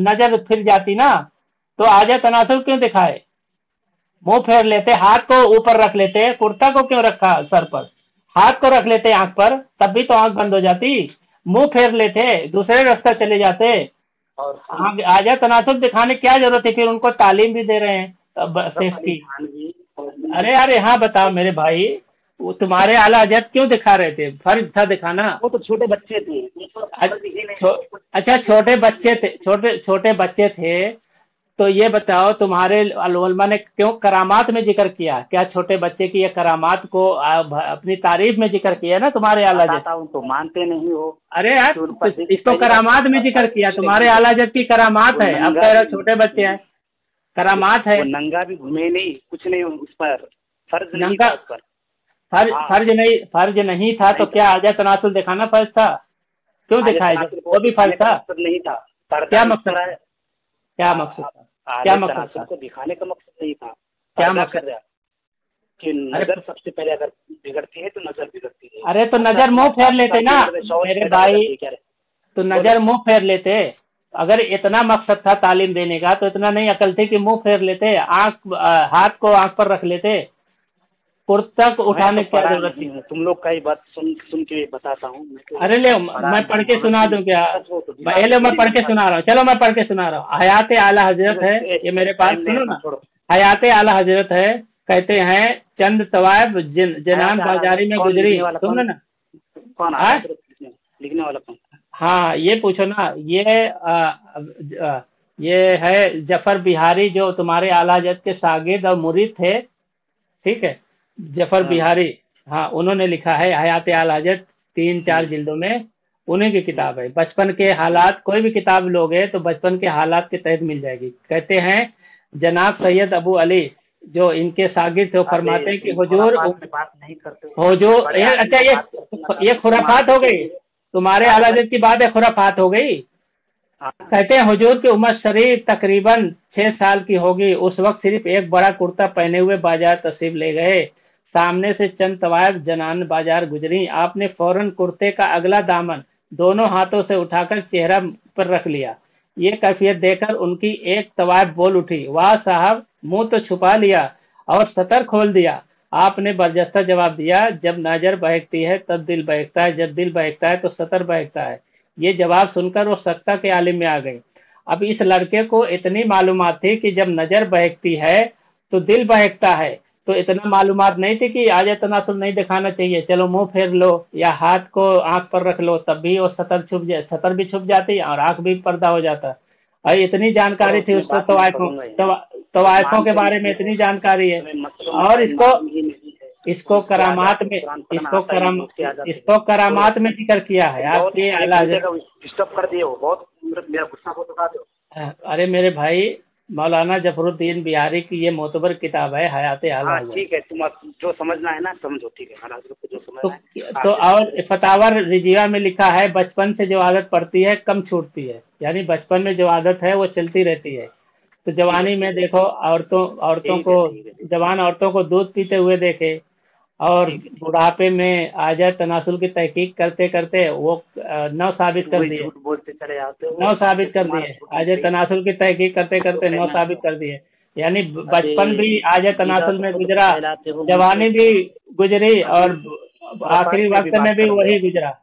नजर फिर जाती ना, तो आजा तनासुर क्यों दिखाए? मुंह फेर लेते, हाथ को ऊपर रख लेते, कुर्ता को क्यों रखा सर पर? हाथ को रख लेते आंख पर, तब भी तो आंख बंद हो जाती। मुंह फेर लेते, दूसरे रास्ते चले जाते। और आजा तनासुर दिखाने क्या जरूरत है? फिर उनको तालीम भी दे रहे हैं सेफ की। अरे यार यहाँ बताओ मेरे भाई, वो तुम्हारे आला हजरत क्यों दिखा रहे थे? फर्ज था दिखाना। वो तो छोटे बच्चे थे। अच्छा छोटे बच्चे थे, तो ये बताओ तुम्हारे उलमा ने क्यों करामात में जिक्र किया? क्या छोटे बच्चे की ये करामात को अपनी तारीफ में जिक्र किया ना तुम्हारे आला हजरत? तो मानते नहीं हो। अरे यार इसको करामात में जिक्र किया, तुम्हारे आला हजरत की करामात है। अब कह रहे छोटे बच्चे हैं, करामात है। नंगा भी घूमे नहीं, कुछ नहीं उस पर फर्ज नहीं था उस पर। फर्ज नहीं था तो क्या आजा तनासुल दिखाना फर्ज था? क्यों दिखाया? वो भी फर्ज था। नहीं था। क्या मकसद था? क्या मकसद था? क्या मकसद था? को दिखाने का मकसद नहीं था। क्या मकसद? कि नजर सबसे पहले अगर बिगड़ती है तो नजर बिगड़ती है। अरे तो नजर मुंह फेर लेते ना मेरे भाई, तो नजर मुंह फेर लेते। अगर इतना मकसद था तालीम देने का तो इतना नहीं अकल थी कि मुंह फेर लेते, हाथ को आंख पर रख लेते, कुर्ता को उठाने की क्या जरूरत थी? तुम लोग का ही बात सुन के बताता हूँ। अरे ले मैं पढ़ के सुना दूं क्या? मैं पढ़ के सुना रहा हूँ, चलो मैं पढ़ के सुना रहा हूँ। हयात आला हजरत है, ये मेरे पास सुनो ना। हयात आला हजरत है, कहते हैं चंद तवायब जनान बाजारी में गुजरी। सुनो ना, कौन लिखने वाला कौन? हाँ ये पूछो ना। ये है जफर बिहारी, जो तुम्हारे आला हजरत के शागिर्द और मुरीद थे, ठीक है, जफर बिहारी। हाँ उन्होंने लिखा है हयात आला हजरत 3-4 जिल्दों में, उन्हीं की किताब है। बचपन के हालात, कोई भी किताब लोगे तो बचपन के हालात के तहत मिल जाएगी। कहते हैं जनाब सैयद अबू अली जो इनके शागिर्द थे, फरमाते हैं कि हुजूर अच्छा ये खुराफात हो गई, तुम्हारे आला हजरत की बात है, खुराफात हो गई। कहते हैं हुजूर की उम्र शरीफ तकरीबन 6 साल की होगी। उस वक्त सिर्फ एक बड़ा कुर्ता पहने हुए बाजार तशरीफ ले गए। सामने से चंद तवायफ जनान बाजार गुजरी। आपने फौरन कुर्ते का अगला दामन दोनों हाथों से उठाकर चेहरा पर रख लिया। ये कैफियत देखकर उनकी एक तवायफ बोल उठी, वाह साहब, मुंह तो छुपा लिया और सतर खोल दिया। आपने बरजस्ता जवाब दिया, जब नजर बहकती है तब दिल बहकता है, जब दिल बहकता है तो सतर बहकता है। ये जवाब सुनकर वो सख्ता के आलिम में आ गई। अब इस लड़के को इतनी मालूमात थी कि जब नजर बहकती है तो दिल बहकता है, तो इतना मालूमात नहीं थी कि आजा तनासुर नहीं दिखाना चाहिए, चलो मुंह फेर लो या हाथ को आंख पर रख लो, तब भी वो सतर भी छुप जाती और आंख भी पर्दा हो जाता। और इतनी जानकारी थी उसको तवायफों के बारे में, इतनी जानकारी है। और इसको करामात में जिक्र किया है आपके आला डिस्टर्ब कर दिए हो, बहुत मेरा गुस्सा बहुत उठा दो। अरे मेरे भाई मौलाना जफरुद्दीन बिहारी की ये मोतबर किताब है हयात आला हजरत। ठीक है, तुम जो समझना है ना समझो, ठीक है, आला हजरत को जो समझना है। तो और फतावर रिजिया में लिखा है बचपन से जो आदत पड़ती है कम छूटती है, यानी बचपन में जो आदत है वो चलती रहती है। तो जवानी में देखो जवान औरतों को दूध पीते हुए देखे, और बुढ़ापे में आजा तनासुल की तहकीक करते करते वो नौ साबित कर दिए, बोलते चले जाते हो, नौ साबित कर दिए, आजा तनासुल की तहकीक करते करते नौ साबित कर दिए। यानी बचपन भी आज तनासुल में गुजरा, फैलाते हो, जवानी भी गुजरी और आखिरी वक्त में भी वही वही गुजरा,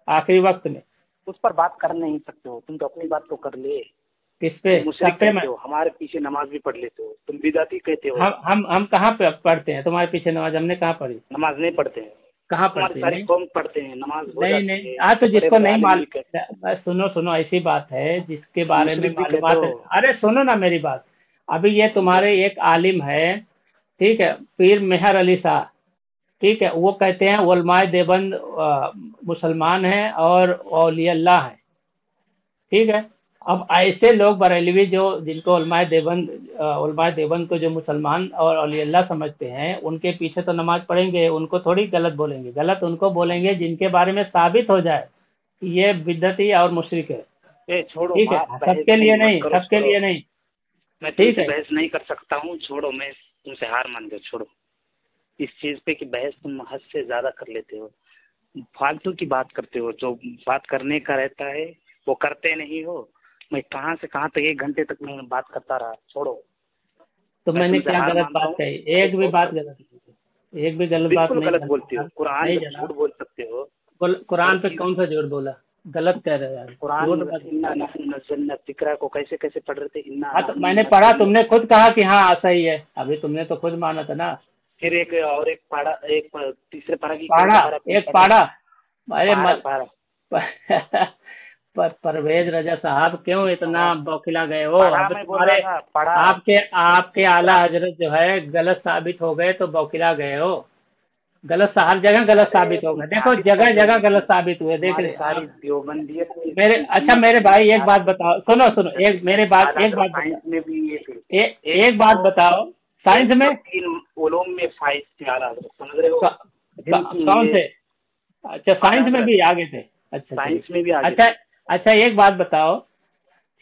आखिरी वक्त में। उस पर बात कर नहीं सकते हो, तुम तो अपनी बात तो कर ले। किस पे? तुम मुशरिक सब पे कहते हो, हमारे पीछे नमाज भी पढ़ लेते हो, तुम बिदाती कहते हो। हम कहाँ पे पढ़ते हैं तुम्हारे पीछे नमाज? हमने कहाँ पढ़ी? नमाज नहीं पढ़ते हैं, कहाँ तुम्हारी पढ़ते सारी हैं? कौम पढ़ते हैं, नमाज हो नहीं जाती नहीं, है। आज तो जिसको बड़े नहीं आलिम भी मालूम, कहते सुनो सुनो, ऐसी बात है जिसके बारे में मुशरिक भी मालूमात कहते है। हो। अरे सुनो ना मेरी बात, अभी ये तुम्हारे एक आलिम है, ठीक है, पीर मेहर अली शाह, ठीक है, वो कहते हैं उलमाए देवबंद मुसलमान हैं और औलिया अल्लाह है, ठीक है। अब ऐसे लोग बरेलवी जो जिनको उलमाए देवबंद को जो मुसलमान और औलिया अल्लाह समझते हैं, उनके पीछे तो नमाज पढ़ेंगे, उनको थोड़ी गलत बोलेंगे। गलत उनको बोलेंगे जिनके बारे में साबित हो जाए कि ये बिदअती और मुशरिक है, छोड़ो, ठीक है। सबके लिए नहीं, सबके लिए नहीं, मैं ठीक तुमसे है। बहस नहीं कर सकता हूँ, छोड़ो, मैं तुमसे हार मान गया, छोड़ो इस चीज पे कि बहस तुम हद से ज्यादा कर लेते हो, फालतू की बात करते हो। जो बात करने का रहता है वो करते नहीं हो। मैं कहाँ से कहाँ तक 1 घंटे तक मैं बात करता रहा, छोड़ो। तो मैं मैंने तुमसे क्या हार गलत मानता बात हूँ। कही? एक भी बात गलत नहीं, एक भी गलत बात बिल्कुल नहीं गलत करना। बोलते हो, कुरान नहीं में जनाब, झूठ बोल सकते हो। कुरान पे कौन सा झूठ बोला? गलत कह रहे हो यार, कुरान झूठ में मत। इन्ना नहनु नज़्ज़लना ज़िक्रा को कैसे कैसे पढ़ रहे थे, इन्ना हाँ तो नहनु मैंने पढ़ा, नज़्ज़लना। तुमने खुद कहा कि हाँ सही है, अभी तुमने तो खुद माना था ना। फिर एक और एक पाड़ा, तीसरे पारा की पाड़ा, एक पाड़ा, अरे पारा परवेज रजा साहब क्यों इतना बौखिला गए हो? पारा अब मैं बोल तुम्हारे रहा था, पारा। आपके आला हजरत जो है गलत साबित हो गए तो बौखिला गए हो। गलत हर जगह गलत साबित हो गए, देखो जगह जगह गलत साबित हुए, देख रहे सारी देवबंदियत मेरे। अच्छा मेरे भाई एक बात बताओ, सुनो सुनो, एक मेरे बात, एक बात साइंस में भी एक बात बताओ, साइंस में 3 उलूम में फाइज थे आला हज़रत, समझ रहे हो? कौन से? अच्छा साइंस में भी आगे थे? अच्छा साइंस में भी आगे। अच्छा एक बात बताओ,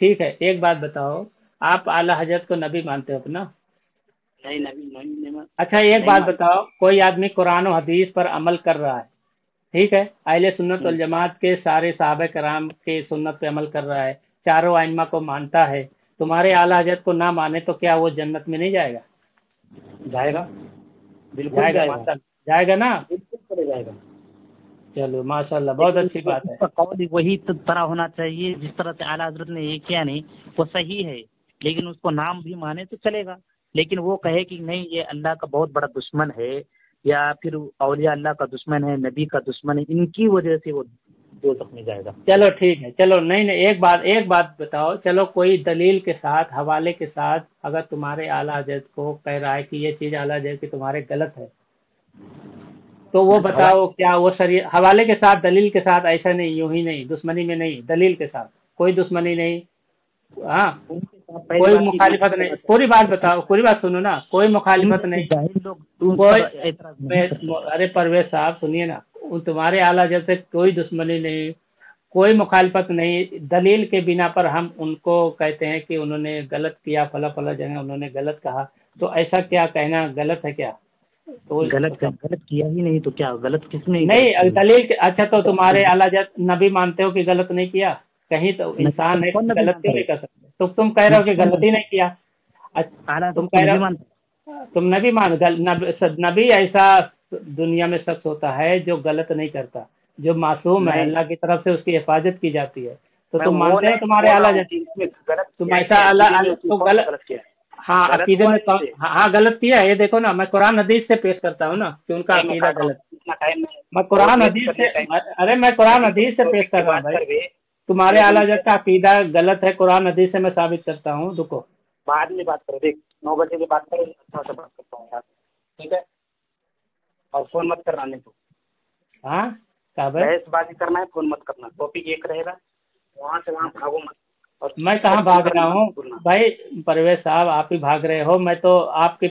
ठीक है, एक बात बताओ, आप आला हजरत को नबी मानते हो अपना? नहीं, नबी नहीं। अच्छा एक बात बताओ, कोई आदमी कुरान और हदीस पर अमल कर रहा है, ठीक है, अहले सुन्नत वल जमात के सारे साहबे कराम के सुन्नत पे अमल कर रहा है, चारों आइम्मा को मानता है, तुम्हारे आला हजरत को ना माने तो क्या वो जन्नत में नहीं जाएगा? जाएगा, बिल्कुल जाएगा ना? बिल्कुल चले जाएगा। चलो माशाल्लाह, बहुत अच्छी बात है। कौल वही तरह होना चाहिए जिस तरह से आला हजरत ने ये किया, नहीं वो सही है, लेकिन उसको नाम भी माने तो चलेगा। लेकिन वो कहे कि नहीं ये अल्लाह का बहुत बड़ा दुश्मन है, या फिर औलिया अल्लाह का दुश्मन है, नबी का दुश्मन है, इनकी वजह से वो दोज़ख में जाएगा। चलो ठीक है, चलो नहीं एक बात बताओ, चलो कोई दलील के साथ, हवाले के साथ, अगर तुम्हारे आला हजरत को कह रहा है कि ये चीज आला हजरत की तुम्हारे गलत है, तो वो बताओ क्या वो शरीयत हवाले के साथ, दलील के साथ, ऐसा नहीं यूं ही नहीं, दुश्मनी में नहीं, दलील के साथ, कोई दुश्मनी नहीं, हाँ कोई मुखालिफत नहीं, पूरी बात बताओ, पूरी बात सुनो ना, कोई मुखालिफत नहीं, कोई, अरे परवेज साहब सुनिए ना, तुम्हारे आला जैसे कोई दुश्मनी नहीं, कोई मुखालिफत नहीं, दलील के बिना पर हम उनको कहते हैं कि उन्होंने गलत किया, फला फला जगह उन्होंने गलत कहा, तो ऐसा क्या कहना गलत है क्या? तो गलत किया ही नहीं तो क्या गलत किसने? नहीं दलील के, अच्छा तो तुम्हारे आला जैसे नबी मानते हो कि गलत नहीं किया? कहीं तो इंसान है, गलत क्यों नहीं कर सकते? तो तुम कह रहे हो कि गलती नहीं किया, तुम कह रहे हो, तुम नबी मान, नबी ऐसा दुनिया में शख्स होता है जो गलत नहीं करता, जो मासूम है, अल्लाह की तरफ से उसकी हिफाजत की जाती है, तो तुम मानते हो तुम्हारे आला जैसे तुम ऐसा अल्लाह तो गलत? हाँ अकीदे में, हाँ गलत किया है, ये देखो ना, मैं कुरान हदीस से पेश करता हूँ ना कि उनका अकीदा गलत, मैं कुरान हदीस से, अरे मैं कुरान हदीस से पेश कर रहा हूँ भाई, तुम्हारे आला हज़रत का अकीदा गलत है, कुरान हदीस से मैं साबित करता हूँ। रुको बाद में बात करें, देख 9 बजे की बात करें, अच्छा से बात करता हूँ यार, ठीक है? और फोन मत करना, नहीं तो हाँ बहसबाजी करना है, फोन मत करना, टॉपिक एक रहेगा, वहाँ से वहाँ भागो मत। और मैं कहाँ भाग रहा हूँ भाई? परवेज साहब आप ही भाग रहे हो, मैं तो आपके